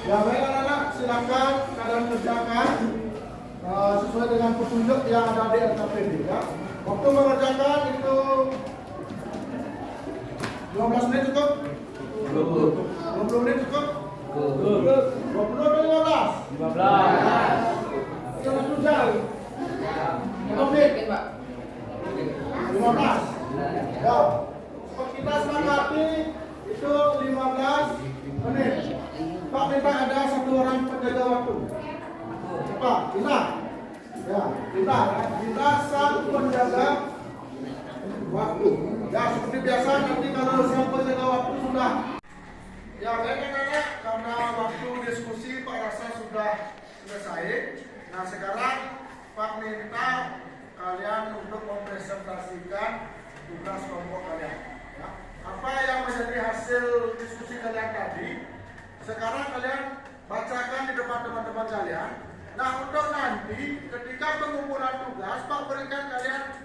Ya baik anak-anak, silakan kalian kerjakan sesuai dengan petunjuk yang ada di LKPD ya. Waktu mengerjakan itu 15 menit cukup? 20 menit cukup? 20 atau 15? 15. Jangan susah. 5 menit. 15. Ya. Kita sepakati itu 15 menit. Pak minta ada satu orang penjaga waktu. Pak, kita. Ya, kita sang penjaga waktu. Ya, seperti biasa nanti kalau sang penjaga waktu sudah. Ya, anak-anak, karena waktu diskusi Pak rasa sudah selesai. Nah, sekarang Pak minta kalian untuk mempresentasikan tugas kelompok kalian. Ya. Apa yang menjadi hasil diskusi kalian tadi? Sekarang kalian bacakan di depan teman-teman kalian. Nah, untuk nanti ketika pengumpulan tugas, Pak berikan kalian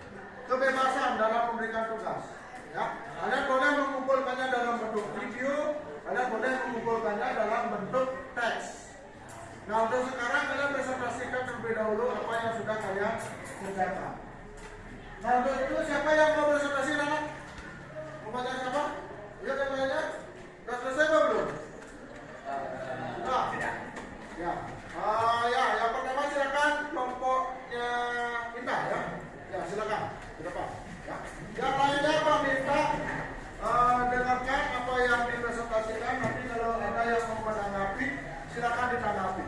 kebebasan dalam memberikan tugas. Ya, kalian boleh mengumpulkannya dalam bentuk video, kalian boleh mengumpulkannya dalam bentuk teks. Nah, untuk sekarang kalian presentasikan terlebih dahulu apa yang sudah kalian kerjakan. Nah, untuk itu siapa yang mau presentasi, anak? Mau baca siapa? Lihat yang lainnya. Sudah selesai belum? Nah, ya. Ya, yang pertama silakan kelompoknya Indah ya. Ya, silakan. Ke depan. Ya. Yang lainnya Pak minta dengarkan apa yang dipresentasikan. Nanti kalau ada yang mau menanggapi, silakan ditanggapi.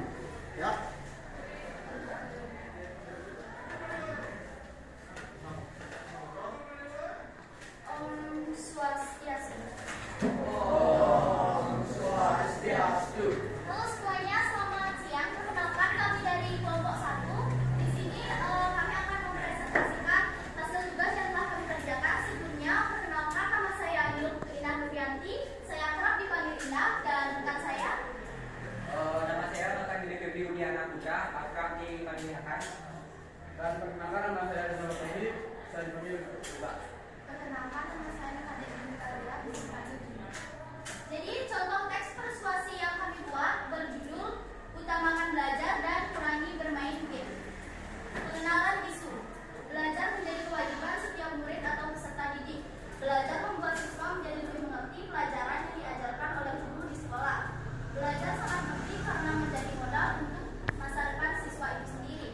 Ya. Swastiastu. Swastiastu. Halo semuanya, selamat siang. Perkenalkan kami dari kelompok 1. Di sini kami akan mempresentasikan hasil tugas yang telah kami kerjakan. Sebelumnya, perkenalkan nama saya Ina Nuryanti. Saya akrab dipanggil Ina dan rekan saya. Nama saya Nathan Gede Febri Udiana Putra, akrab dipanggil Hakan. Dan perkenalkan nama saya Rizal Fahmi, saya dipanggil Mbak. Perkenalkan nama saya Kadek Mutalia, dipanggil Gina. Jadi contoh teks persuasi yang kami buat berjudul Utamakan Belajar dan Kurangi Bermain Game. Pengenalan isu. Belajar menjadi kewajiban setiap murid atau peserta didik. Belajar membuat siswa menjadi lebih mengerti pelajaran yang diajarkan oleh guru di sekolah. Belajar sangat penting karena menjadi modal untuk masa depan siswa itu sendiri.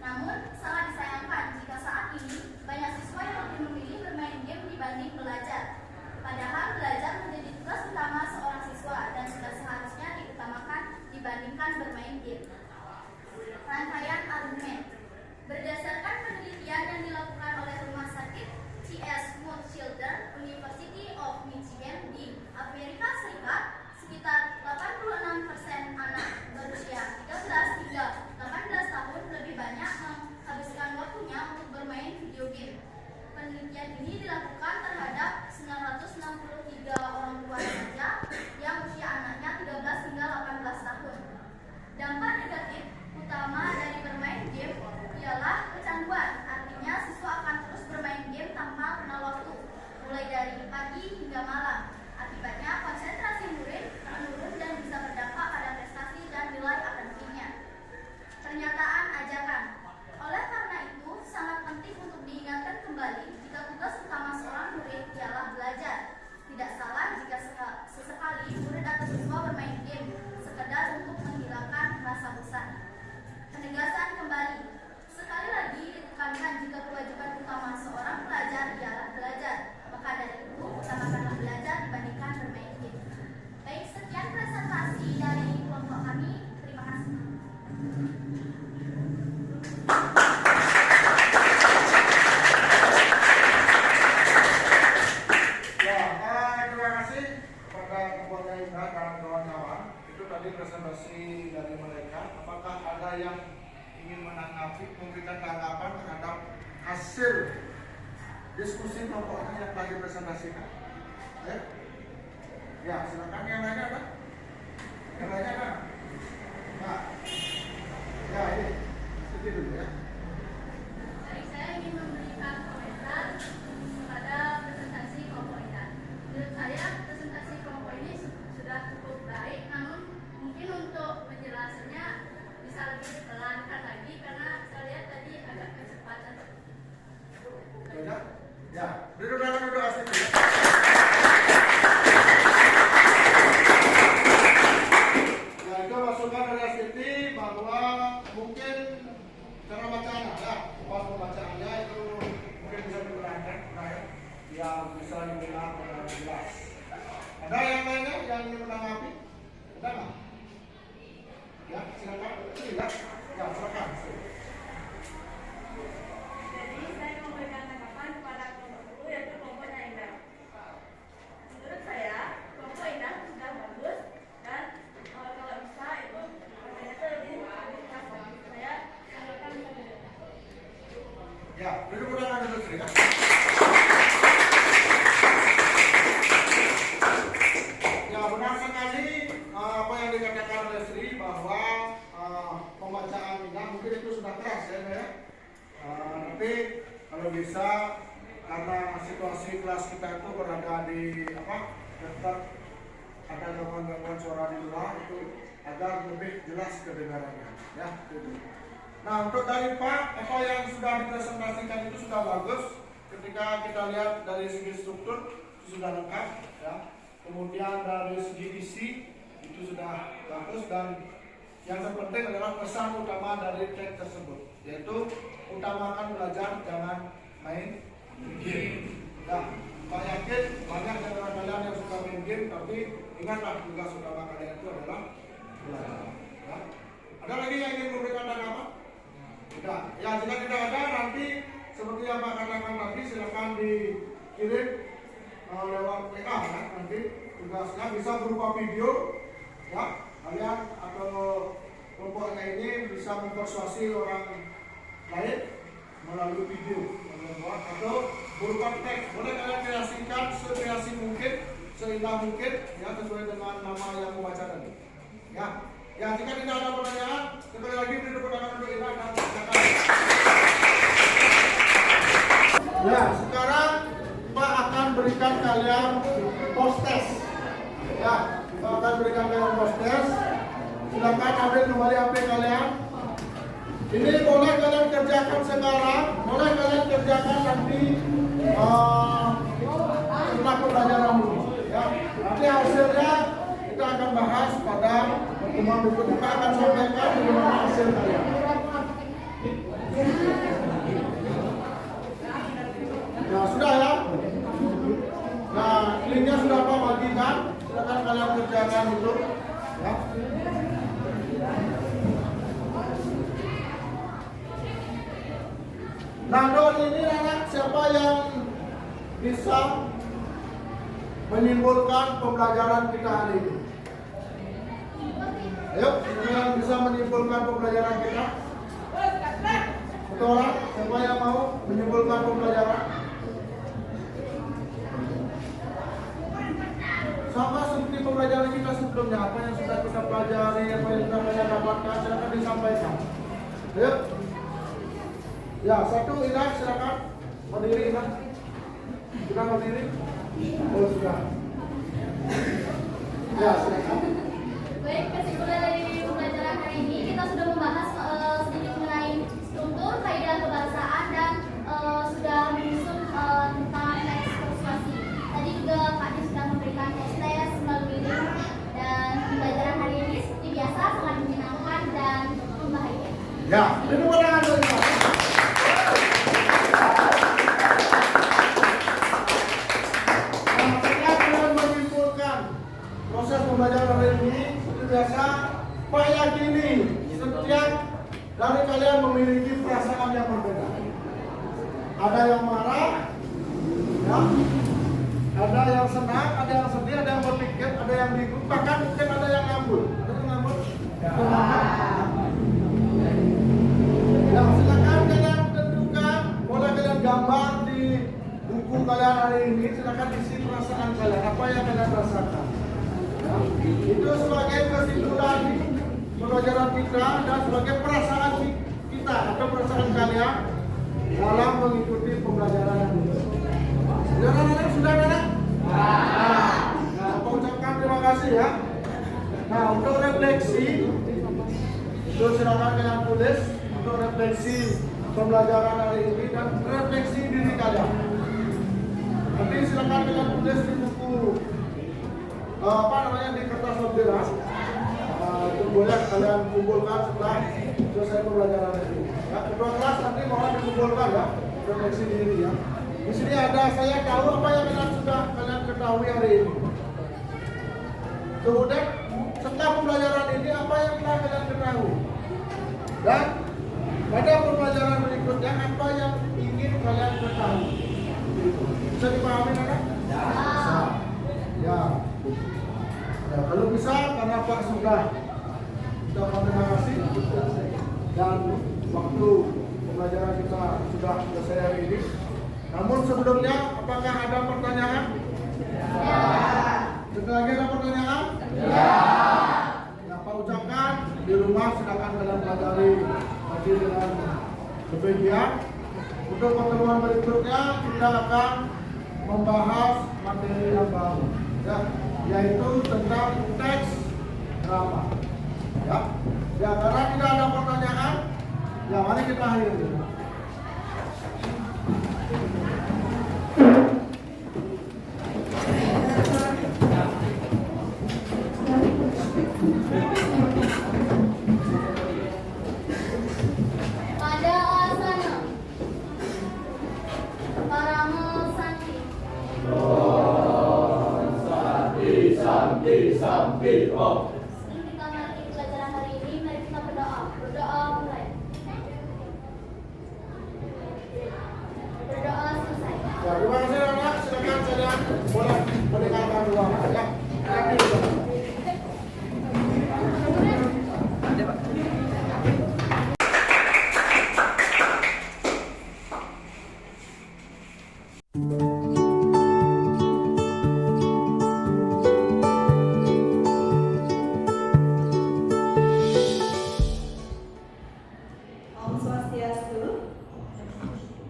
Namun, sangat disayangkan jika saat ini banyak siswa yang lebih memilih bermain game dibanding belajar. Padahal belajar menjadi tugas utama seorang siswa dan sudah seharusnya diutamakan dibandingkan bermain game. Rangkaian argumen. Berdasarkan penelitian yang dilakukan oleh Rumah Sakit C.S. Moore Children University of Michigan di Amerika Serikat, sekitar 86% anak berusia 13 hingga 18 tahun lebih banyak menghabiskan waktunya untuk bermain video game. Penelitian ini dilakukan terhadap 963 orang tua saja yang usia anaknya 13 hingga 18 tahun. Dampak negatif utama dari bermain game ialah kecanduan. Artinya siswa akan terus bermain game tanpa kenal waktu, mulai dari pagi hingga malam. Akibatnya konsentrasi murid menurun dan bisa berdampak pada prestasi dan nilai akademiknya. Pernyataan ajakan. Oleh karena itu, sangat penting untuk diingatkan kembali jika tugas utama seorang murid ialah belajar. Tidak salah jika sesekali murid atau siswa bermain game sekedar untuk menghilangkan rasa bosan. Penegasan kembali. Sekali lagi ditekankan jika kewajiban utama seorang pelajar ialah belajar. Maka dari itu, utamakanlah belajar dibandingkan bermain game. Baik, sekian presentasi dari kelompok kami. Terima kasih. Terima kasih kepada keluarga Indra dan kawan-kawan. Itu tadi presentasi dari mereka. Apakah ada yang ingin menanggapi, memberikan tanggapan terhadap hasil diskusi kelompoknya yang tadi presentasikan? Ya, silakan. Yang lainnya ada? Yang lainnya ada? Nah, ya ini, itu dulu ya. Baik, saya ingin memberikan komentar pada presentasi kelompok ini. Menurut saya presentasi kelompok ini sudah cukup baik, namun mungkin untuk penjelasannya bisa lebih dipelankan lagi karena saya lihat tadi agak kecepatan. Ya, duduk asli. bisa karena situasi kelas kita itu berada di dekat ada gangguan suara di luar itu agar lebih jelas kedengarannya ya gitu. Nah untuk dari Pak apa yang sudah dipresentasikan itu sudah bagus ketika kita lihat dari segi struktur itu sudah lengkap ya, kemudian dari segi isi itu sudah bagus dan yang terpenting adalah pesan utama dari teks tersebut yaitu utamakan belajar jangan main game. Nah, Pak yakin banyak dari kalian yang suka main game tapi ingatlah tugas utama kalian itu adalah belajar. Ya. Ada lagi yang ingin memberikan tanggapan? Tidak. Ya jika tidak ada nanti seperti yang Pak katakan tadi silakan dikirim lewat WA ya. Nanti tugasnya bisa berupa video ya. Kalian atau kelompoknya ini bisa mempersuasi orang lain melalui video atau berupa teks. Boleh kalian kreasikan sekreasi mungkin, seindah mungkin ya sesuai dengan nama yang membaca tadi. Ya. Ya jika tidak ada pertanyaan, sekali lagi beri tepuk tangan untuk Ira dan silakan. Ya, sekarang Pak akan berikan kalian post test. Ya, Pak akan berikan kalian post test. Silakan ambil kembali HP kalian. Ini boleh kalian kerjakan sekarang, boleh kalian kerjakan nanti setelah pembelajaran ini. Ya, nanti hasilnya kita akan bahas pada pertemuan berikutnya. Kita akan sampaikan bagaimana hasil kalian. Ya sudah ya. Nah, linknya sudah Pak bagikan. Silakan kalian kerjakan itu. Ya. Nah, ini anak siapa yang bisa menyimpulkan pembelajaran kita hari ini? Ayo, yang bisa menyimpulkan pembelajaran kita? Satu orang, siapa yang mau menyimpulkan pembelajaran? Sama seperti pembelajaran kita sebelumnya, apa yang sudah kita pelajari, apa yang sudah kita dapatkan, silakan disampaikan. Ayo. Ya, satu Ira, silakan berdiri Ira. Sudah berdiri? Oh sudah. Ya, silakan. Baik, kesimpulan dari pembelajaran hari ini kita sudah membahas sedikit mengenai struktur, kaidah kebahasaan dan sudah menyusun tentang teks persuasi. Tadi juga Pak Nis sudah memberikan tes melalui link dan pembelajaran hari ini seperti biasa sangat menyenangkan dan membahagiakan. Ya, ini pandangan dari Pak. Proses pembelajaran hari ini seperti biasa, Pak yakini setiap dari kalian memiliki perasaan yang berbeda. Ada yang marah, ya, ada yang senang, ada yang sedih, ada yang berpikir, ada yang bingung, bahkan mungkin ada yang ngambul. Ada yang ngambul? Ya, silakan kalian tentukan, boleh kalian gambar di buku kalian hari ini, silakan isi perasaan kalian, apa yang kalian rasakan. Itu sebagai kesimpulan pembelajaran kita dan sebagai perasaan kita atau perasaan kalian dalam mengikuti pembelajaran ini. Sudah anak-anak? Sudah anak-anak? Nah, aku ucapkan terima kasih ya. Nah, untuk refleksi itu silakan kalian tulis untuk refleksi pembelajaran hari ini dan refleksi diri kalian. Nanti silakan kalian tulis di buku di kertas lembaran. Itu boleh kalian kumpulkan setelah selesai pembelajaran ini. Ya, kedua kelas nanti mohon dikumpulkan ya, refleksi diri ya. Di sini ada saya tahu apa yang kalian ketahui hari ini. Kemudian setelah pembelajaran ini apa yang telah kalian ketahui. Dan pada pembelajaran berikutnya apa yang ingin kalian ketahui. Bisa dipahami anak? Bisa. Ya. Ya, kalau bisa karena Pak sudah terima kasih dan waktu pembelajaran kita sudah selesai hari ini. Namun sebelumnya apakah ada pertanyaan? Ya. Setelah lagi ada pertanyaan? Ya. Ya, Pak ucapkan di rumah silakan kalian pelajari lagi dengan lebih giat Untuk pertemuan berikutnya kita akan membahas materi yang baru, ya, yaitu tentang teks drama. Ya, karena tidak ada pertanyaan, ya mari kita akhiri. Pada asana Paramo Santi. Sampi Om. Sebelum kita mari pelajaran hari ini, mari kita berdoa. Berdoa mulai. Berdoa selesai. Ya, terima kasih anak. Silakan saja boleh mendengarkan ruangan. Ya, kami Om Swastiastu.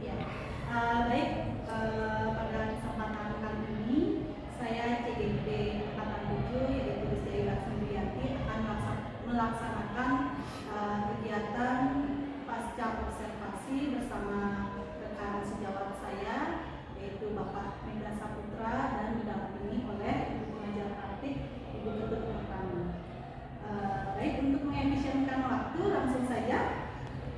Ya. Baik, pada kesempatan kali ini saya CGD Angkatan 7 yaitu Wisdai Laksmiwiyati akan melaksanakan kegiatan pasca observasi bersama rekan sejawat saya yaitu Bapak Mega Saputra dan didampingi oleh Ibu Pengajar Praktik Ibu Ketut Pertama. Baik, untuk mengefisienkan waktu langsung saja.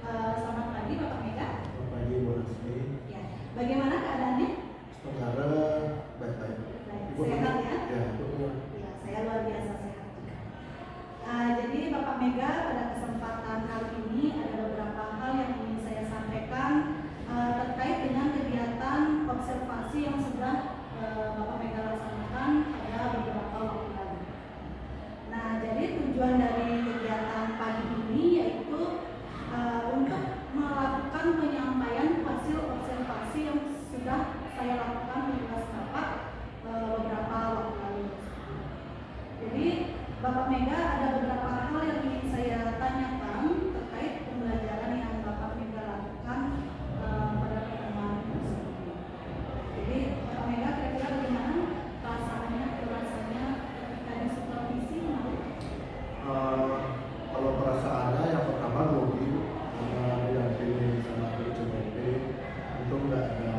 Selamat pagi Bapak Mega. Selamat pagi Bu Rasmi. Ya, bagaimana keadaannya? Saudara baik-baik. Baik, Ibu sehat ya? Ya, betul. Ya, saya luar biasa sehat juga. Jadi Bapak Mega, pada kesempatan kali ini ada beberapa hal yang ingin saya sampaikan terkait dengan kegiatan observasi yang sudah Bapak Mega laksanakan pada beberapa waktu lalu. Nah, jadi tujuan dari kegiatan pagi ini yaitu untuk melakukan penyampaian hasil observasi yang sudah saya lakukan di kelas Bapak beberapa waktu lalu. Jadi Bapak Mega ada beberapa hal yang ingin saya tanyakan terkait pembelajaran yang Bapak Mega lakukan pada pertemuan tersebut. Jadi Bapak Mega kira-kira bagaimana perasaannya ketika di supervisi? Kalau perasaannya yang pertama grogi karena didampingi sama CPP, untung nggak ada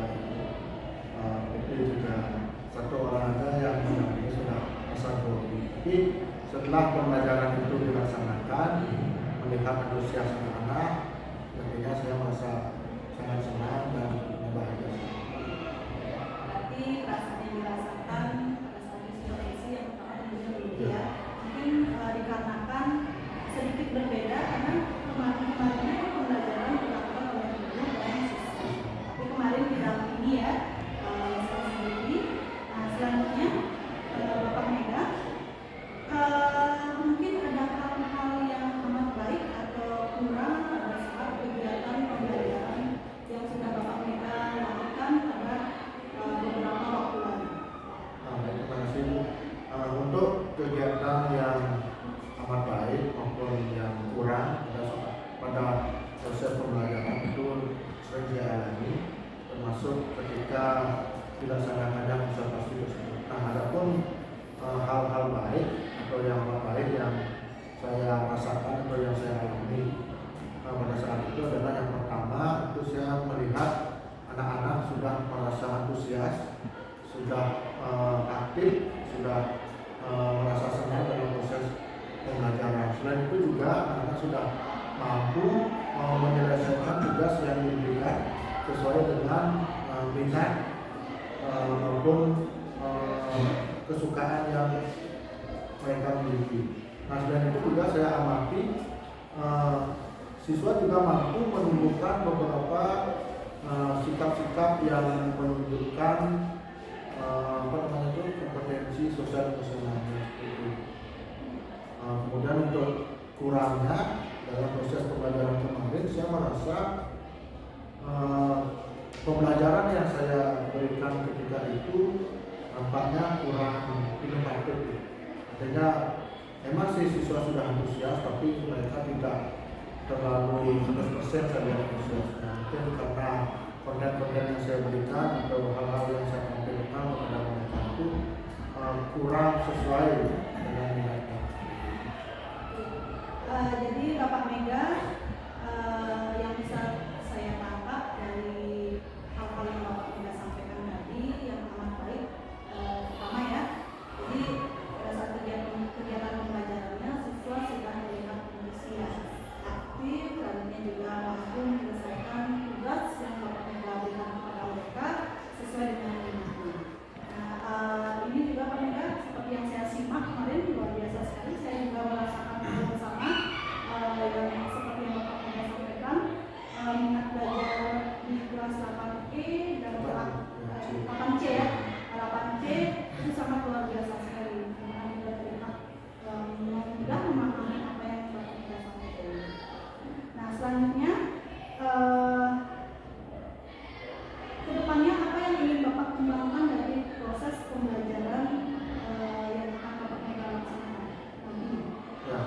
PP juga satu orang aja yang mendampingi sudah merasa grogi. Tapi setelah pembelajaran itu dilaksanakan, melihat antusias anak-anak, tentunya saya merasa sangat senang dan bahagia. Berarti perasaan yang dirasakan pada saat di supervisi yang pertama tentunya grogi ya. Mungkin dikarenakan sedikit berbeda karena kemarin-kemarinnya pembelajaran dilakukan oleh guru dan siswa. Tapi kemarin didampingi ya saya sendiri. Nah, selanjutnya Bapak Mega, mungkin ada hal-hal yang amat baik atau kurang pada saat kegiatan pembelajaran yang sudah Bapak Mega lakukan pada beberapa waktu lalu. Terima kasih Bu. Untuk kegiatan yang amat baik maupun yang kurang pada proses pembelajaran itu sering saya alami, termasuk ketika dilaksanakannya observasi tersebut. Nah, adapun hal-hal baik atau yang amat baik yang saya rasakan atau yang saya alami pada saat itu adalah yang pertama itu saya melihat anak-anak sudah merasa antusias, sudah aktif, sudah merasa senang dalam proses pembelajaran. Selain itu juga anak-anak sudah mampu menyelesaikan tugas yang diberikan sesuai dengan minat maupun kesukaan yang mereka miliki. Nah, selain itu juga saya amati siswa juga mampu menunjukkan beberapa sikap-sikap yang menunjukkan kompetensi sosial emosionalnya itu. Kemudian untuk kurangnya dalam proses pembelajaran kemarin saya merasa pembelajaran yang saya berikan ketika itu nampaknya kurang inovatif. Artinya memang siswa sudah antusias tapi mereka tidak terlalu 100% saja antusiasnya. Mungkin karena konten-konten yang saya berikan atau hal-hal yang saya tampilkan kepada mereka itu kurang sesuai dengan minatnya. Jadi Bapak Mega, yang bisa saya tangkap dari hal-hal yang Bapak Mega sampaikan tadi yang amat baik, pertama ya, jadi pada saat kegiatan pembelajarannya siswa sudah melihat kondisi yang aktif dan juga mampu menyelesaikan tugas yang Bapak Mega berikan kepada mereka sesuai dengan minatnya. Nah, ini juga Pak Mega seperti yang saya simak kemarin luar biasa sekali. Saya juga merasakan hal yang sama yang seperti yang Bapak Mega sampaikan, minat belajar di kelas 8E dan 8C ya, 8C itu sangat luar biasa sekali. Karena kita terlihat mudah memahami apa yang Bapak Mega sampaikan. Nah, selanjutnya kedepannya apa yang ingin Bapak kembangkan dari proses pembelajaran yang akan Bapak Mega laksanakan nanti? Ya,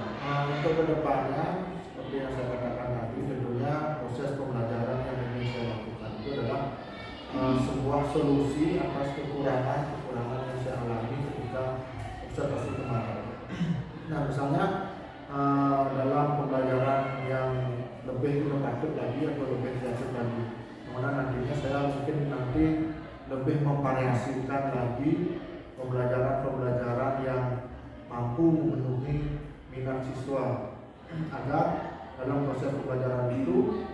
untuk kedepannya seperti yang saya katakan tadi, tentunya proses pembelajaran yang ingin saya lakukan itu adalah sebuah solusi atas kekurangan yang saya alami ketika observasi kemarin. Nah, misalnya dalam pembelajaran yang lebih inovatif lagi atau lebih kreatif lagi, mana nantinya saya mungkin nanti lebih memvariasikan lagi pembelajaran yang mampu memenuhi minat siswa agar dalam proses pembelajaran itu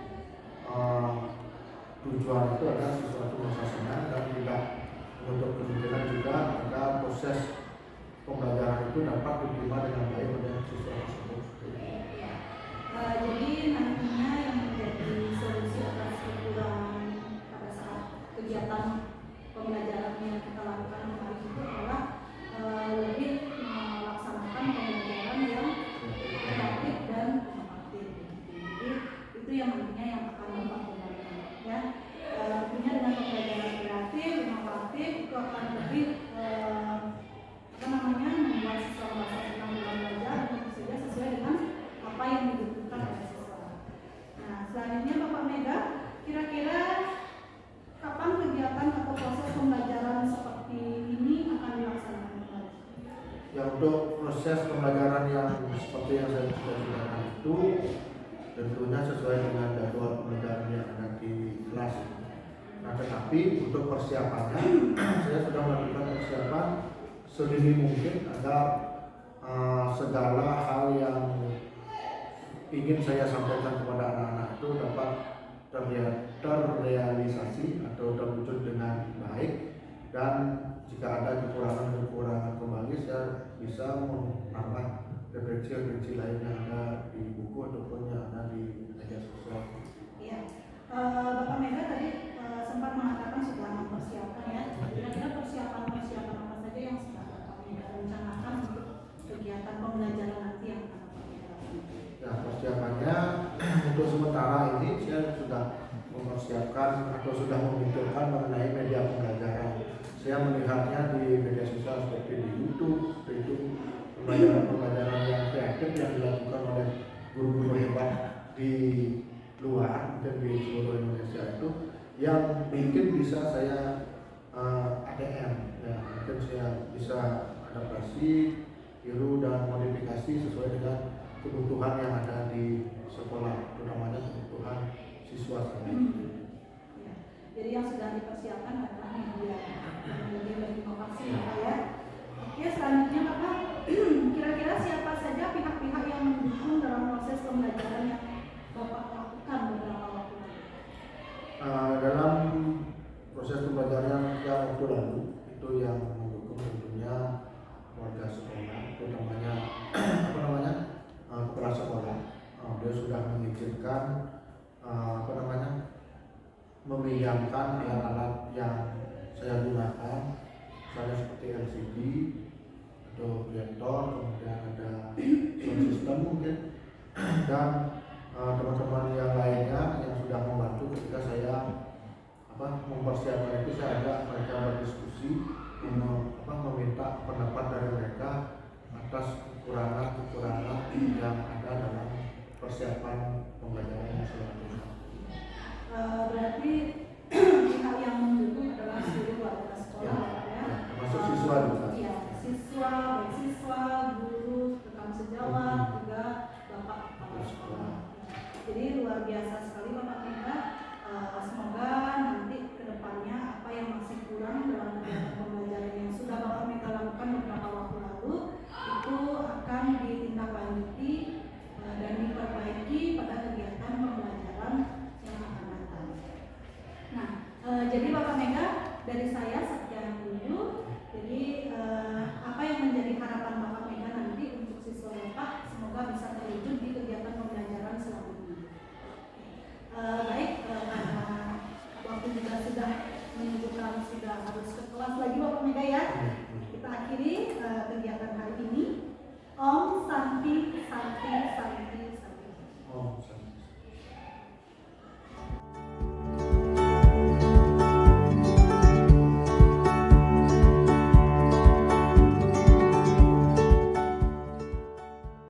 tujuan itu adalah siswa itu merasa senang dan tidak untuk kemungkinan juga agar proses pembelajaran itu dapat diterima dengan baik oleh siswa tersebut. Jadi nantinya yang menjadi solusi atas kekurangan pada saat kegiatan pembelajaran yang kita lakukan kemarin itu adalah lebih melaksanakan pembelajaran yang kreatif dan inovatif. Jadi itu yang nantinya yang akan memperkuatkan ya. Tentunya dengan pembelajaran kreatif, inovatif itu akan lebih membuat siswa merasa senang dalam belajar dan tentu saja sesuai dengan apa yang dibutuhkan oleh siswa. Nah, selanjutnya Bapak Mega, kira-kira kapan kegiatan atau proses pembelajaran seperti ini akan dilaksanakan kembali? Ya, untuk proses pembelajaran yang seperti yang saya sudah ceritakan itu tentunya sesuai dengan jadwal pembelajaran yang ada di kelas. Nah, tetapi untuk persiapannya saya sudah melakukan persiapan sedini mungkin agar segala hal yang ingin saya sampaikan kepada anak-anak itu dapat terrealisasi atau terwujud dengan baik, dan jika ada kekurangan kembali saya bisa menambah referensi lain yang ada di buku ataupun yang ada di media sosial. Iya, Bapak Mega tadi sempat mengatakan sudah mempersiapkan ya. Kira-kira persiapan apa saja yang sudah Bapak Mega rencanakan untuk kegiatan pembelajaran nanti yang akan Bapak Mega lakukan? Ya, persiapannya untuk sementara ini saya sudah mempersiapkan atau sudah memikirkan mengenai media pembelajaran. Saya melihatnya di media sosial seperti di YouTube, itu pembelajaran yang kreatif yang dilakukan oleh guru-guru hebat di luar, mungkin di seluruh Indonesia itu, yang mungkin bisa saya ATM, ya mungkin saya bisa adaptasi, tiru dan modifikasi sesuai dengan kebutuhan yang ada di sekolah, terutamanya kebutuhan siswa sendiri. Ya. Jadi yang sudah dipersiapkan adalah media inovasi ya. Oke, selanjutnya Bapak, kira-kira siapa saja pihak-pihak yang mendukung dalam proses pembelajaran yang Bapak lakukan beberapa waktu lalu? Dalam proses pembelajaran yang waktu lalu itu yang mendukung tentunya warga sekolah, terutamanya kepala sekolah. Dia sudah mengizinkan meminjamkan alat-alat yang saya gunakan, misalnya seperti LCD atau proyektor, kemudian ada sound system mungkin, dan teman-teman yang lainnya yang sudah membantu ketika saya mempersiapkan itu. Saya ajak mereka berdiskusi, meminta pendapat dari mereka atas kekurangan yang ada dalam persiapan pembelajaran yang saya lakukan. Berarti dari saya sekian dulu. Jadi apa yang menjadi harapan Bapak Mega nanti untuk siswa Bapak semoga bisa terwujud di kegiatan pembelajaran selanjutnya. Baik, karena waktu juga sudah menunjukkan sudah harus ke kelas lagi Bapak Mega ya.